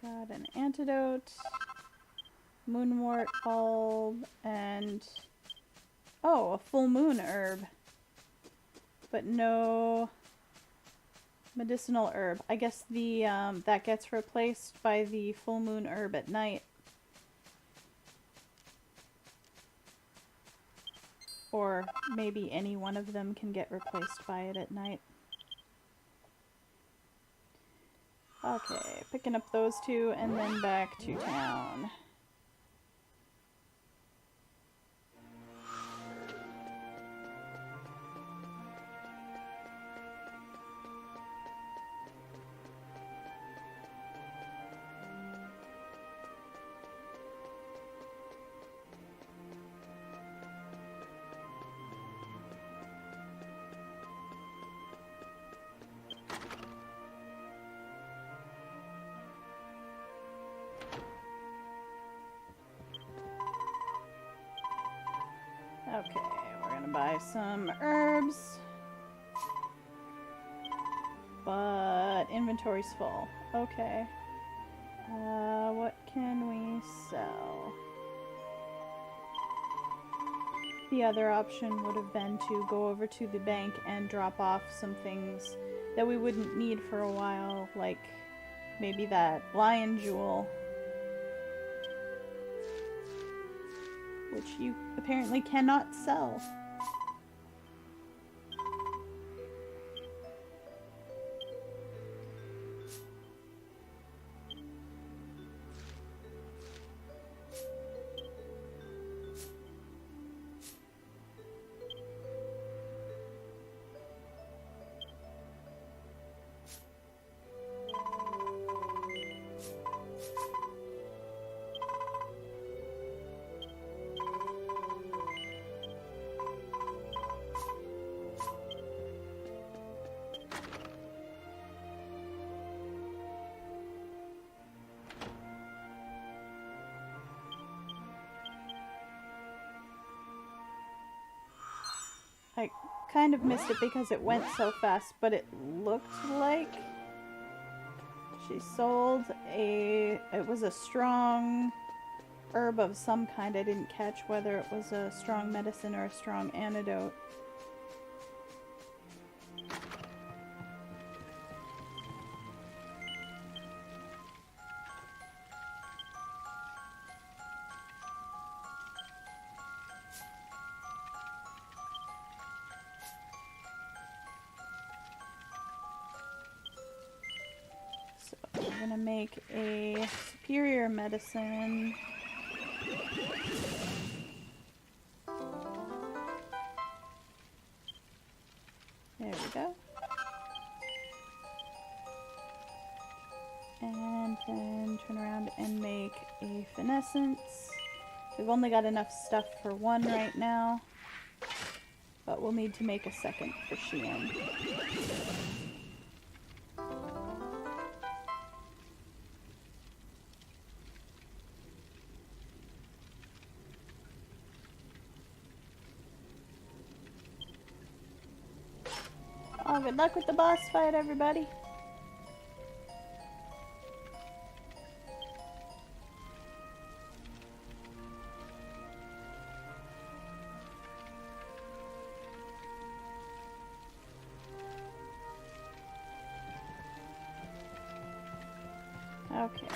Got an antidote, moonwort bulb, and oh, a full moon herb, but no medicinal herb. I guess the that gets replaced by the full moon herb at night, or maybe any one of them can get replaced by it at night. Okay, picking up those two and then back to town. Okay, we're gonna buy some herbs, but inventory's full. Okay, what can we sell? The other option would have been to go over to the bank and drop off some things that we wouldn't need for a while, like maybe that lion jewel, which you apparently cannot sell. I kind of missed it because it went so fast, but it looked like she sold it was a strong herb of some kind. I didn't catch whether it was a strong medicine or a strong antidote. I'm gonna make a superior medicine. There we go. And then turn around and make a finessence. We've only got enough stuff for one right now, but we'll need to make a second for Sheehan. Oh, good luck with the boss fight, everybody. Okay.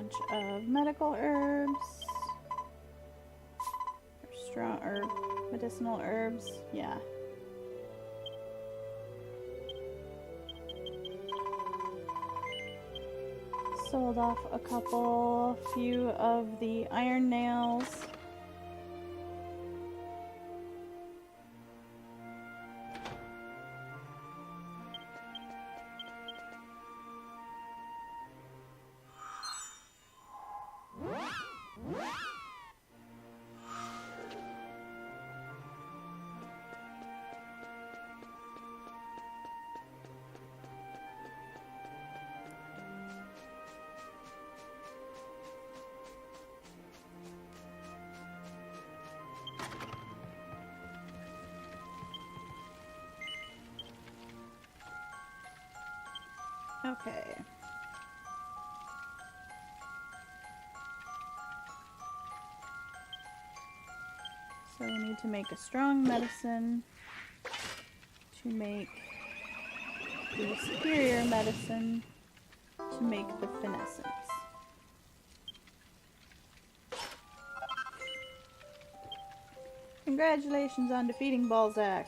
bunch of medical herbs. Strong herb, medicinal herbs, yeah. Sold off a few of the iron nails. Okay. So we need to make a strong medicine to make the superior medicine to make the finessence. Congratulations on defeating Balzac.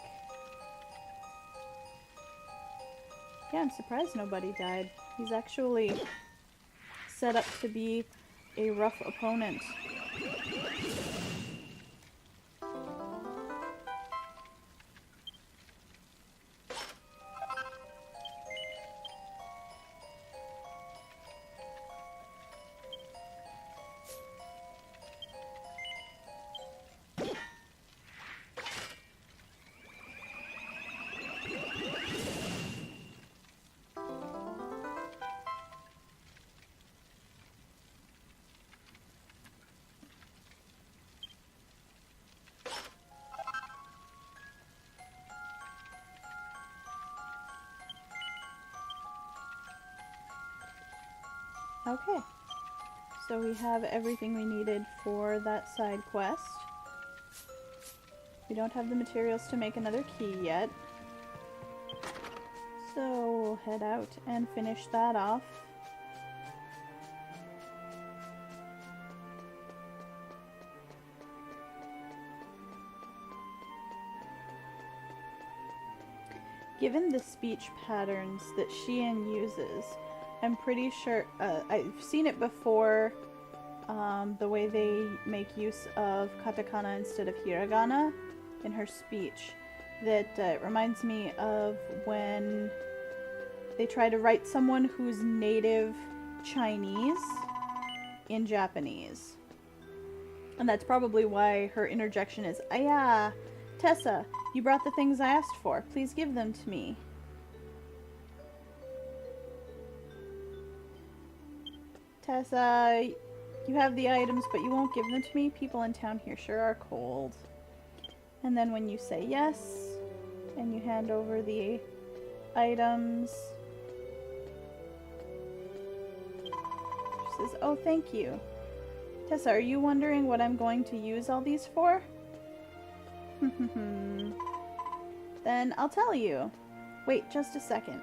Yeah, I'm surprised nobody died. He's actually set up to be a rough opponent. Okay, so we have everything we needed for that side quest. We don't have the materials to make another key yet. So we'll head out and finish that off. Given the speech patterns that Xian uses, I'm pretty sure, I've seen it before, the way they make use of katakana instead of hiragana in her speech, that it reminds me of when they try to write someone who's native Chinese in Japanese. And that's probably why her interjection is, "Aya, Tessa, you brought the things I asked for. Please give them to me." Tessa, you have the items, but you won't give them to me? People in town here sure are cold. And then when you say yes, and you hand over the items, she says, "Oh, thank you. Tessa, are you wondering what I'm going to use all these for?" Then I'll tell you. Wait just a second.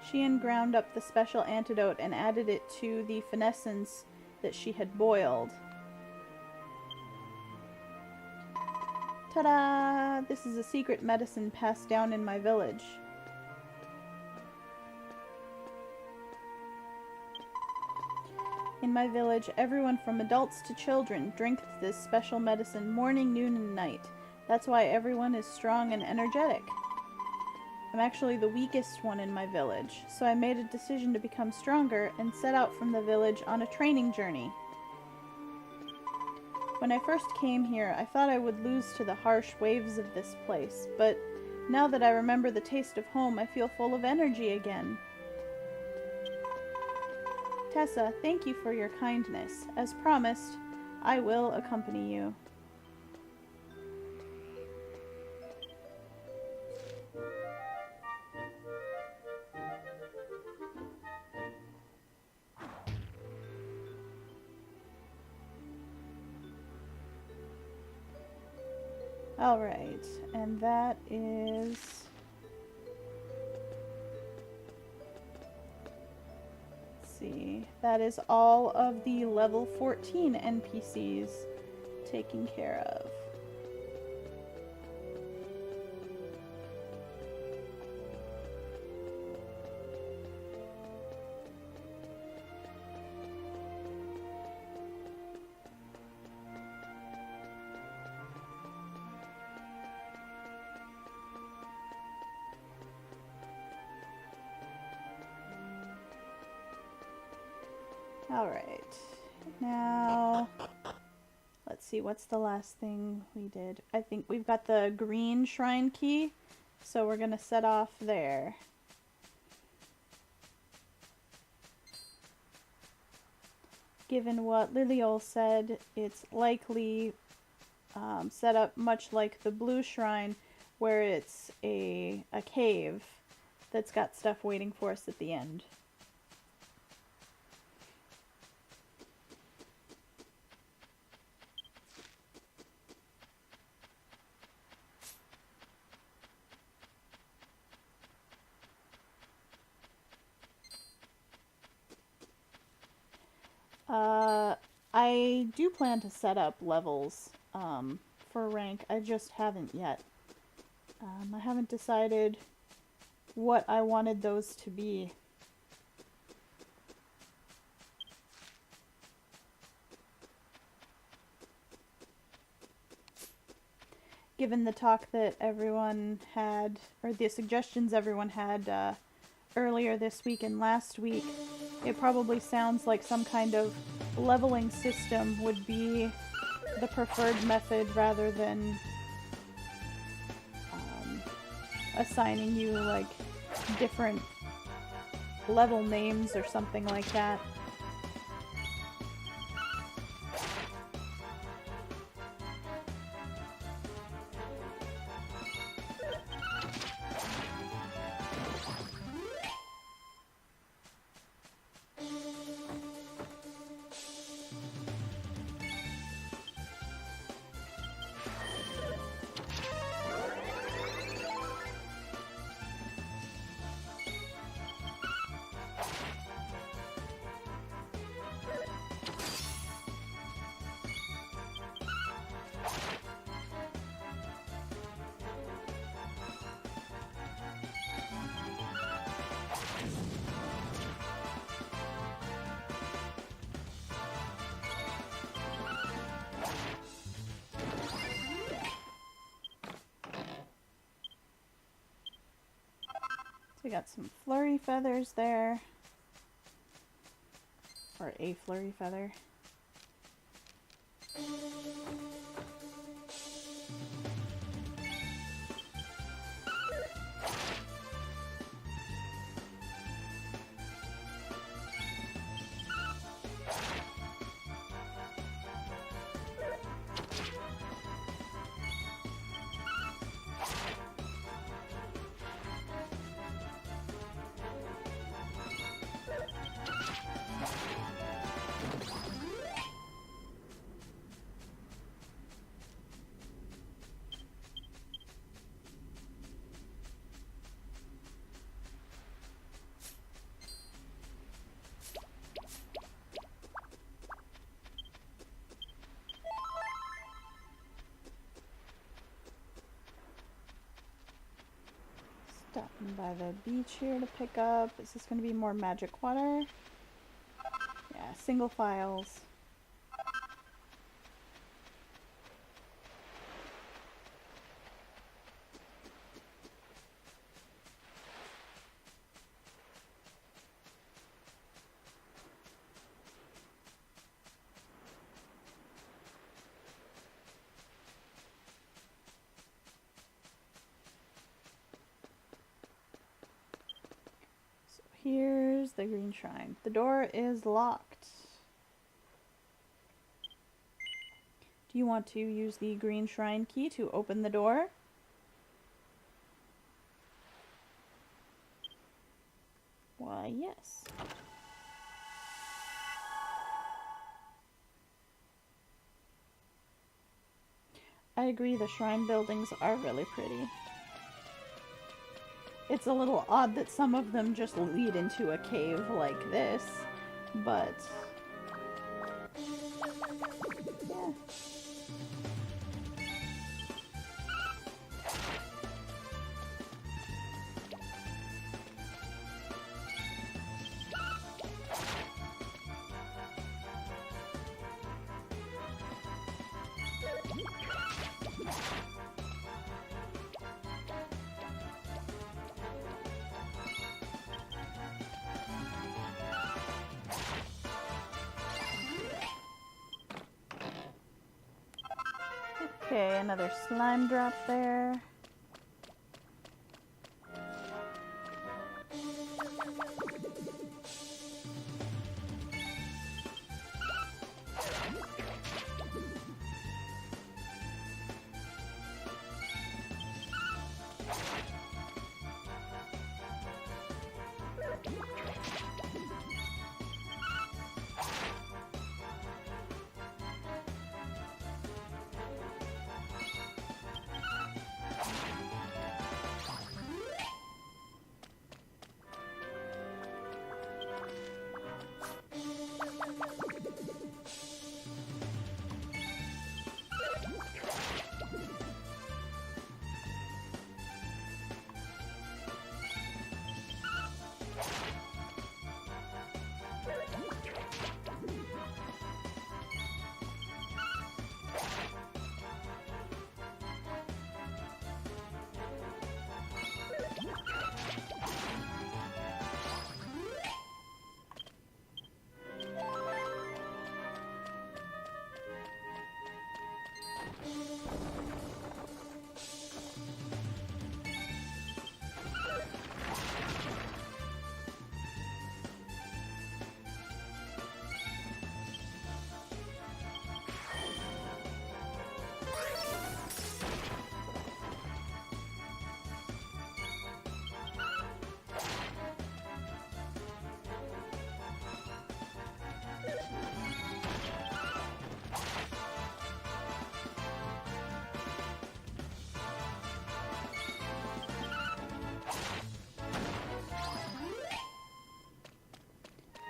Xian ground up the special antidote and added it to the finessence that she had boiled. Ta-da! This is a secret medicine passed down in my village. In my village, everyone from adults to children drinks this special medicine morning, noon, and night. That's why everyone is strong and energetic. I'm actually the weakest one in my village, so I made a decision to become stronger and set out from the village on a training journey. When I first came here, I thought I would lose to the harsh waves of this place, but now that I remember the taste of home, I feel full of energy again. Tessa, thank you for your kindness. As promised, I will accompany you. Alright, and that is Okay, that is all of the level 14 NPCs taken care of. Alright, now let's see, what's the last thing we did? I think we've got the green shrine key, so we're gonna set off there. Given what Liliol said, it's likely set up much like the blue shrine, where it's a cave that's got stuff waiting for us at the end. I do plan to set up levels for rank. I just haven't yet. I haven't decided what I wanted those to be. Given the talk that everyone had, or the suggestions everyone had earlier this week and last week, it probably sounds like some kind of leveling system would be the preferred method rather than assigning you like different level names or something like that. We got some flurry feathers there, or a flurry feather. Stopping by the beach here to pick up. Is this going to be more magic water? Yeah, single files. Here's the green shrine. The door is locked. Do you want to use the green shrine key to open the door? Why, yes. I agree, the shrine buildings are really pretty. It's a little odd that some of them just lead into a cave like this, but yeah. Okay, another slime drop there.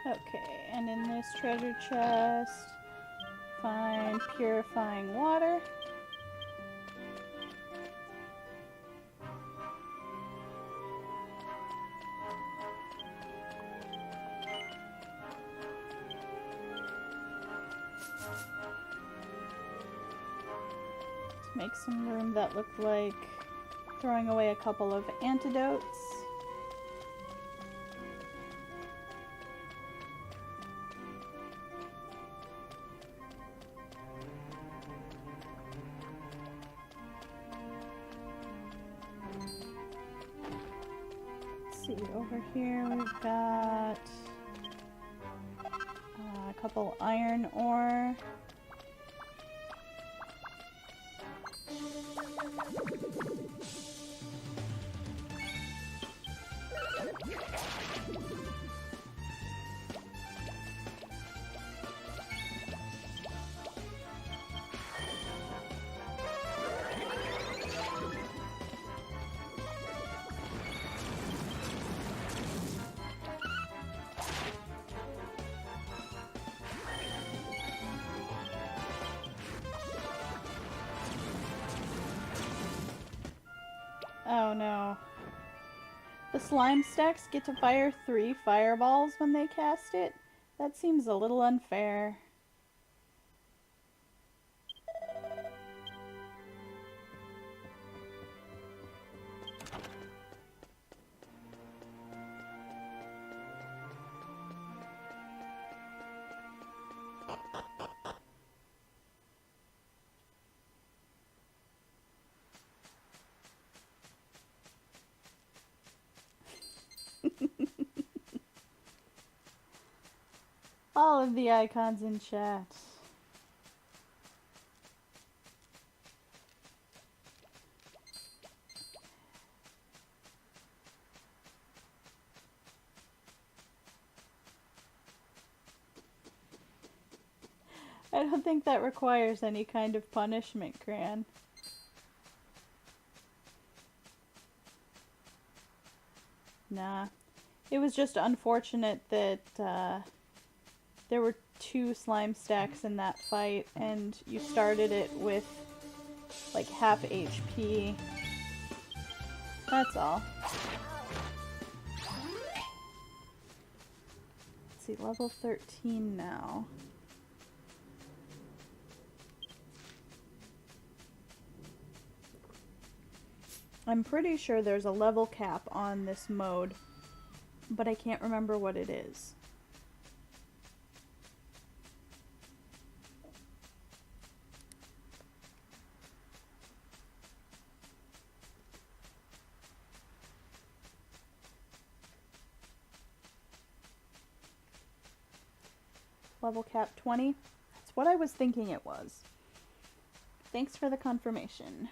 Okay, and in this treasure chest, find purifying water. Let's make some room that looked like throwing away a couple of antidotes. Over here we've got a couple iron ore. Oh no. The slime stacks get to fire 3 fireballs when they cast it? That seems a little unfair. All of the icons in chat. I don't think that requires any kind of punishment, Cran. Nah. It was just unfortunate that, there were 2 slime stacks in that fight, and you started it with like half HP. That's all. Let's see, level 13 now. I'm pretty sure there's a level cap on this mode, but I can't remember what it is. Level cap 20? That's what I was thinking it was. Thanks for the confirmation.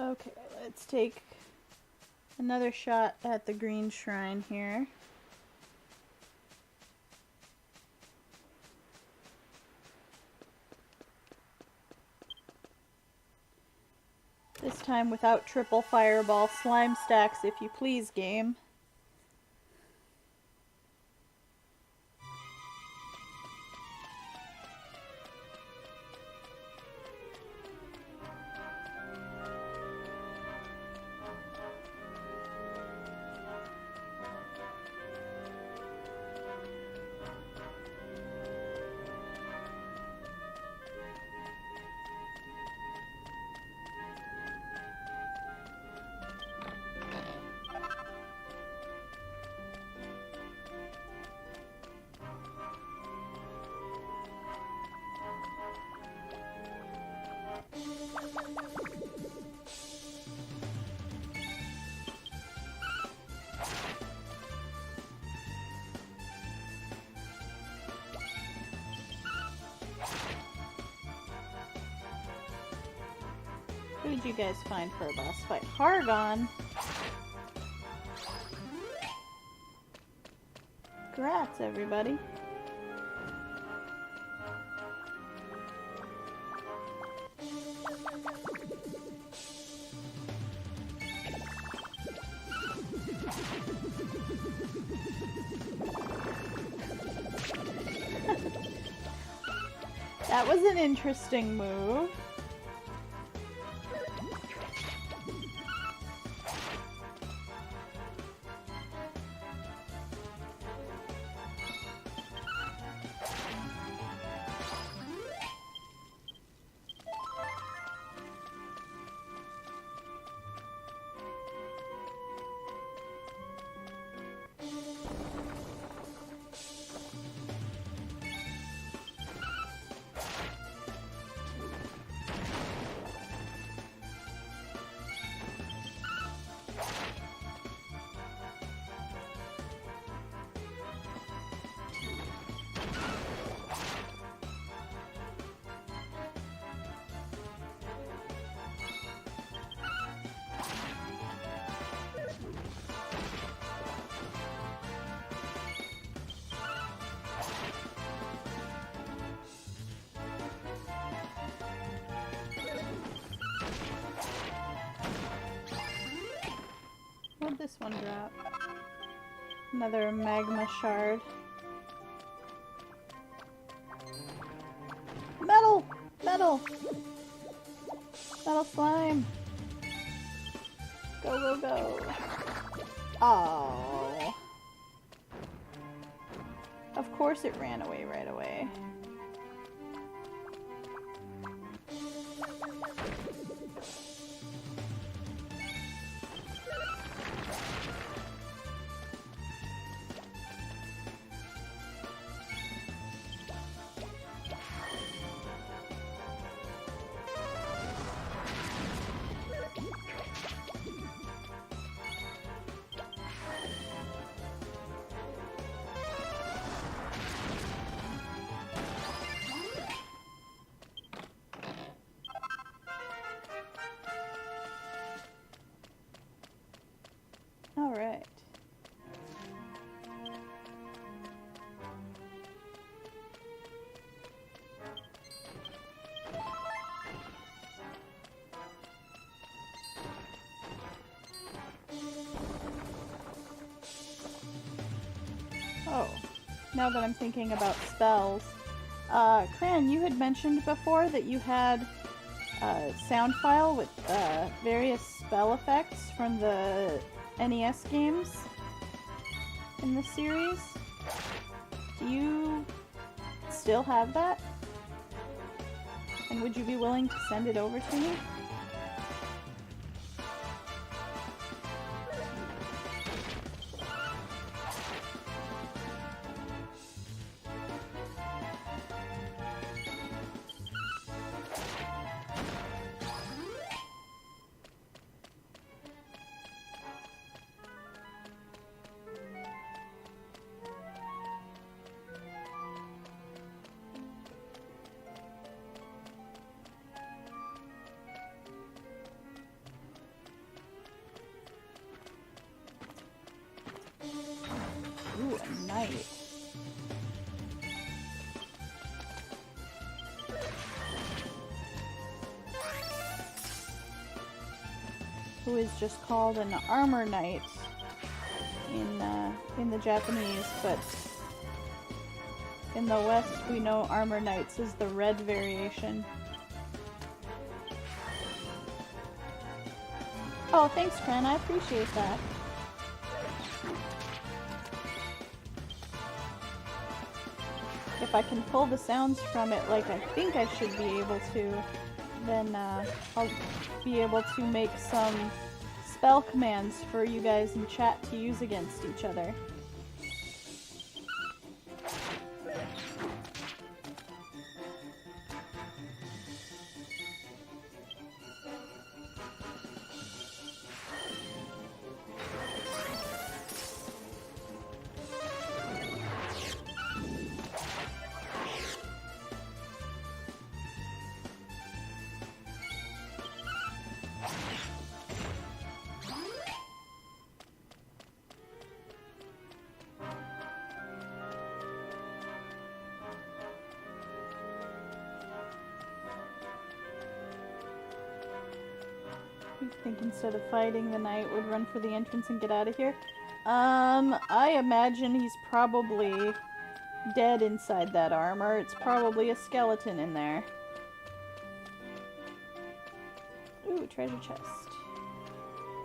Okay, let's take another shot at the green shrine here. This time without triple fireball. Slime stacks, if you please, game. Who did you guys find for a boss fight? Hargon? Congrats, everybody. That was an interesting move. What'd this one drop? Another magma shard. Metal! Metal! Metal slime! Go, go, go! Oh. Of course it ran away right away. Oh, now that I'm thinking about spells. Cran, you had mentioned before that you had a sound file with various spell effects from the NES games in the series. Do you still have that? And would you be willing to send it over to me? Ooh, a knight. Who is just called an armor knight in the Japanese, but in the West we know armor knights is the red variation. Oh, thanks, Kren. I appreciate that. If I can pull the sounds from it like I think I should be able to, then I'll be able to make some spell commands for you guys in chat to use against each other. You think instead of fighting the knight would run for the entrance and get out of here? I imagine he's probably dead inside that armor. It's probably a skeleton in there. Ooh, treasure chest.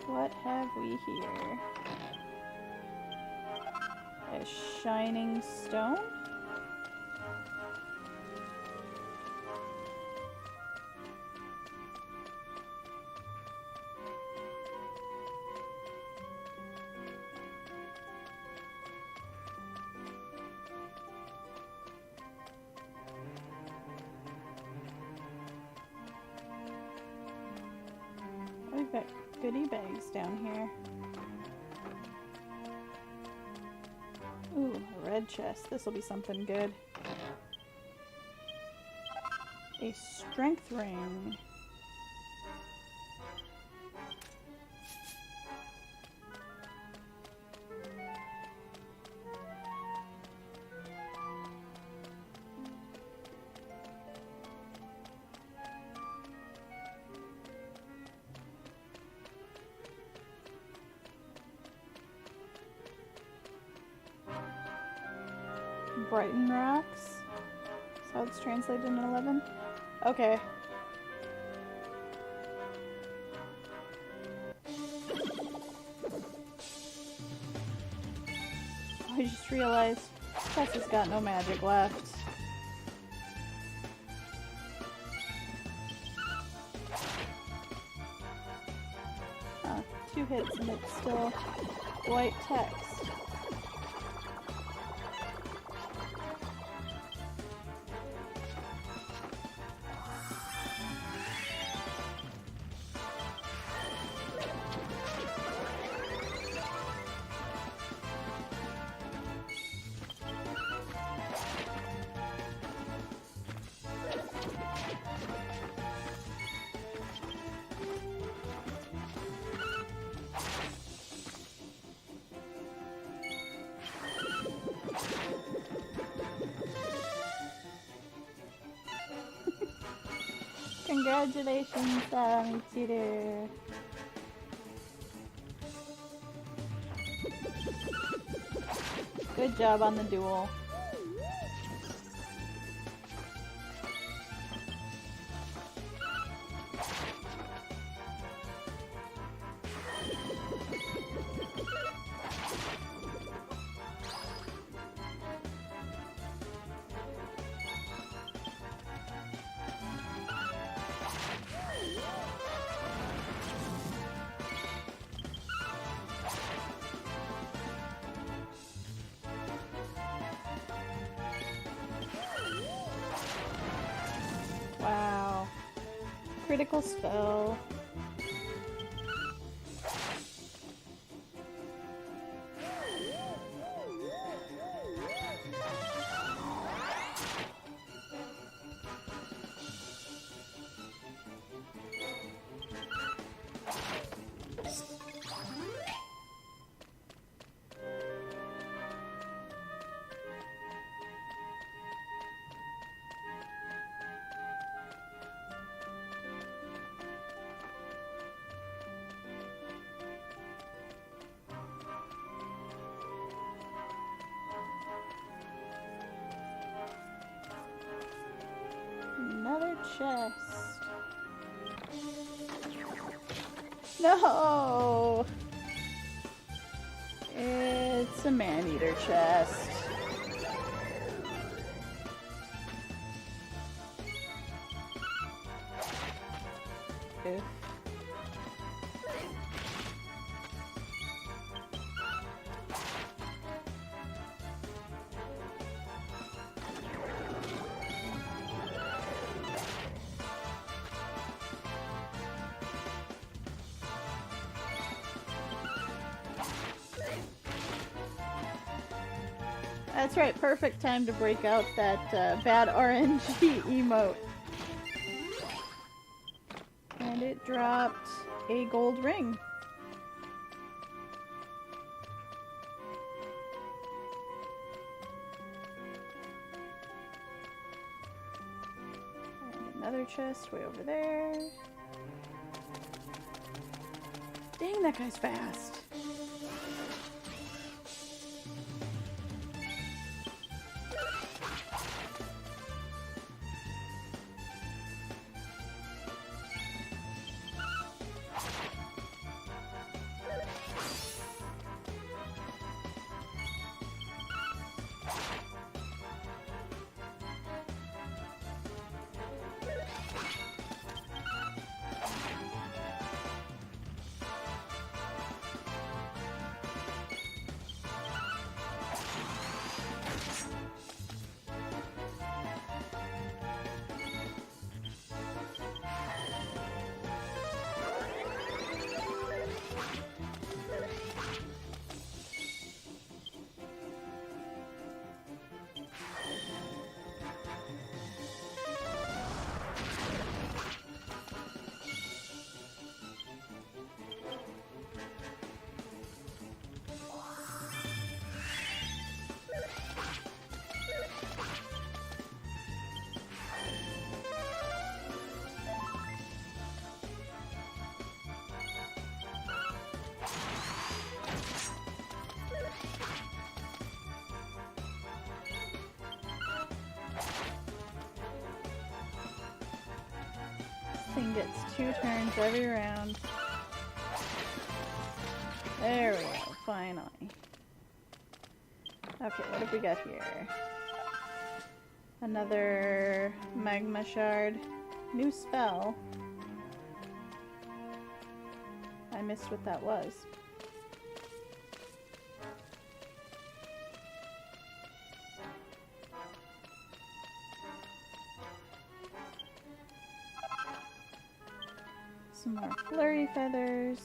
What have we here? A shining stone? We've got goodie bags down here. Ooh, a red chest. This'll be something good. A strength ring. Brighton Rocks. That's how it's translated in 11. Okay. I just realized Tessa's got no magic left. 2 hits and it's still white text. Congratulations, Michiru. Good job on the duel. Wow. Critical spell. Another chest. No! It's a man-eater chest. Oof. That's right, perfect time to break out that bad RNG emote. And it dropped a gold ring. And another chest way over there. Dang, that guy's fast. Thing gets 2 turns every round. There we go, finally. Okay, what have we got here? Another magma shard. New spell. I missed what that was. Some more flurry feathers.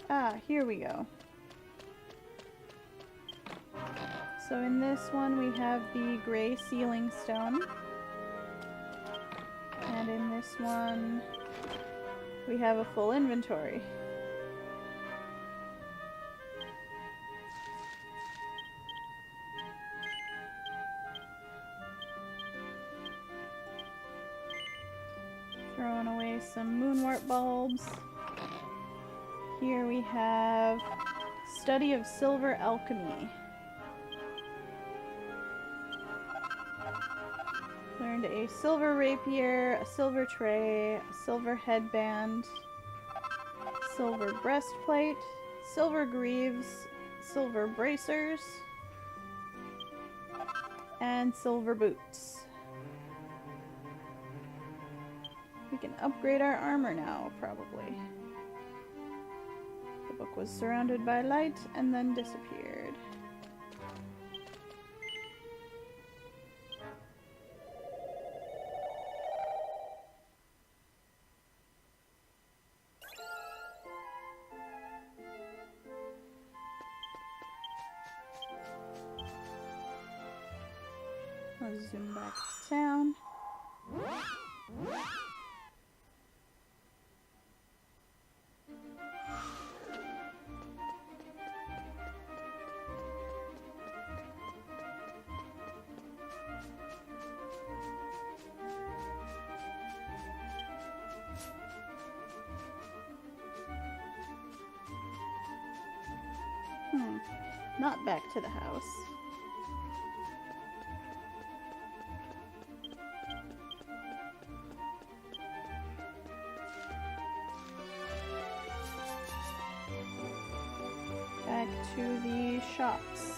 Ah, here we go. So in this one we have the gray sealing stone. And in this one we have a full inventory. Throwing away some moonwort bulbs. Here we have Study of Silver Alchemy. Learned a silver rapier, a silver tray, a silver headband, silver breastplate, silver greaves, silver bracers, and silver boots. We can upgrade our armor now, probably. The book was surrounded by light and then disappeared. Let's zoom back to town. Not back to the house. Back to the shops.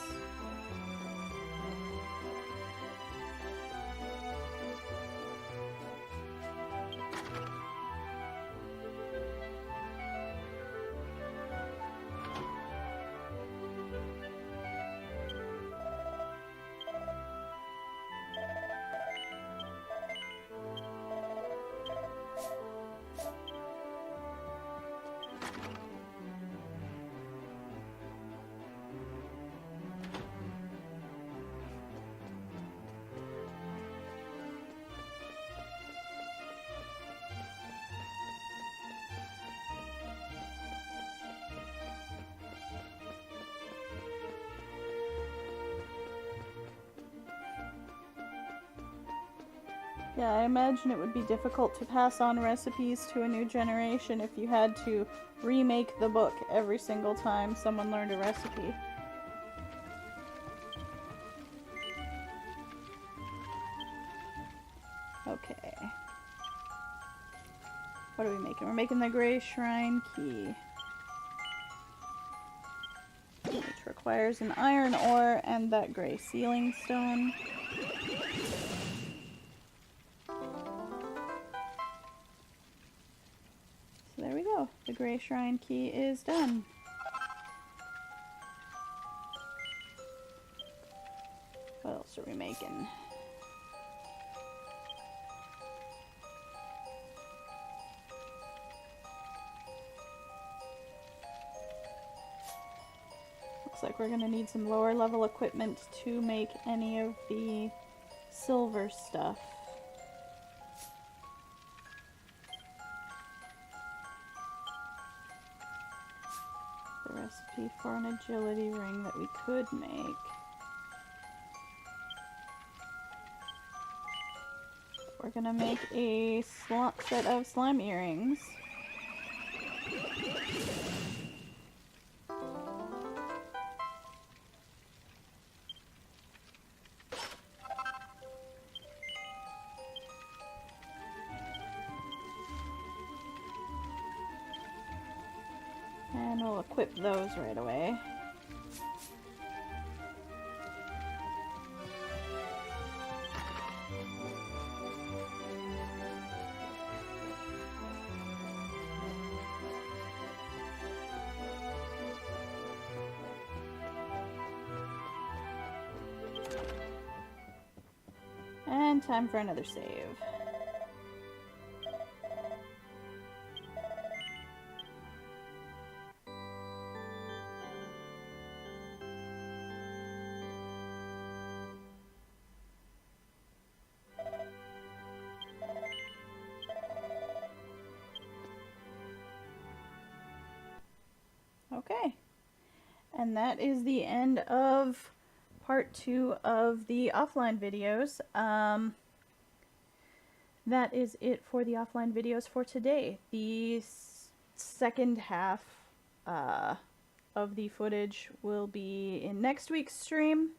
Yeah, I imagine it would be difficult to pass on recipes to a new generation if you had to remake the book every single time someone learned a recipe. Okay. What are we making? We're making the Gray Shrine Key, which requires an iron ore and that gray sealing stone. There we go. The Gray Shrine Key is done. What else are we making? Looks like we're gonna need some lower level equipment to make any of the silver stuff. Recipe for an agility ring that we could make. We're gonna make a set of slime earrings. And we'll equip those right away. And time for another save. Okay, and that is the end of part 2 of the offline videos. that is it for the offline videos for today. The second half of the footage will be in next week's stream.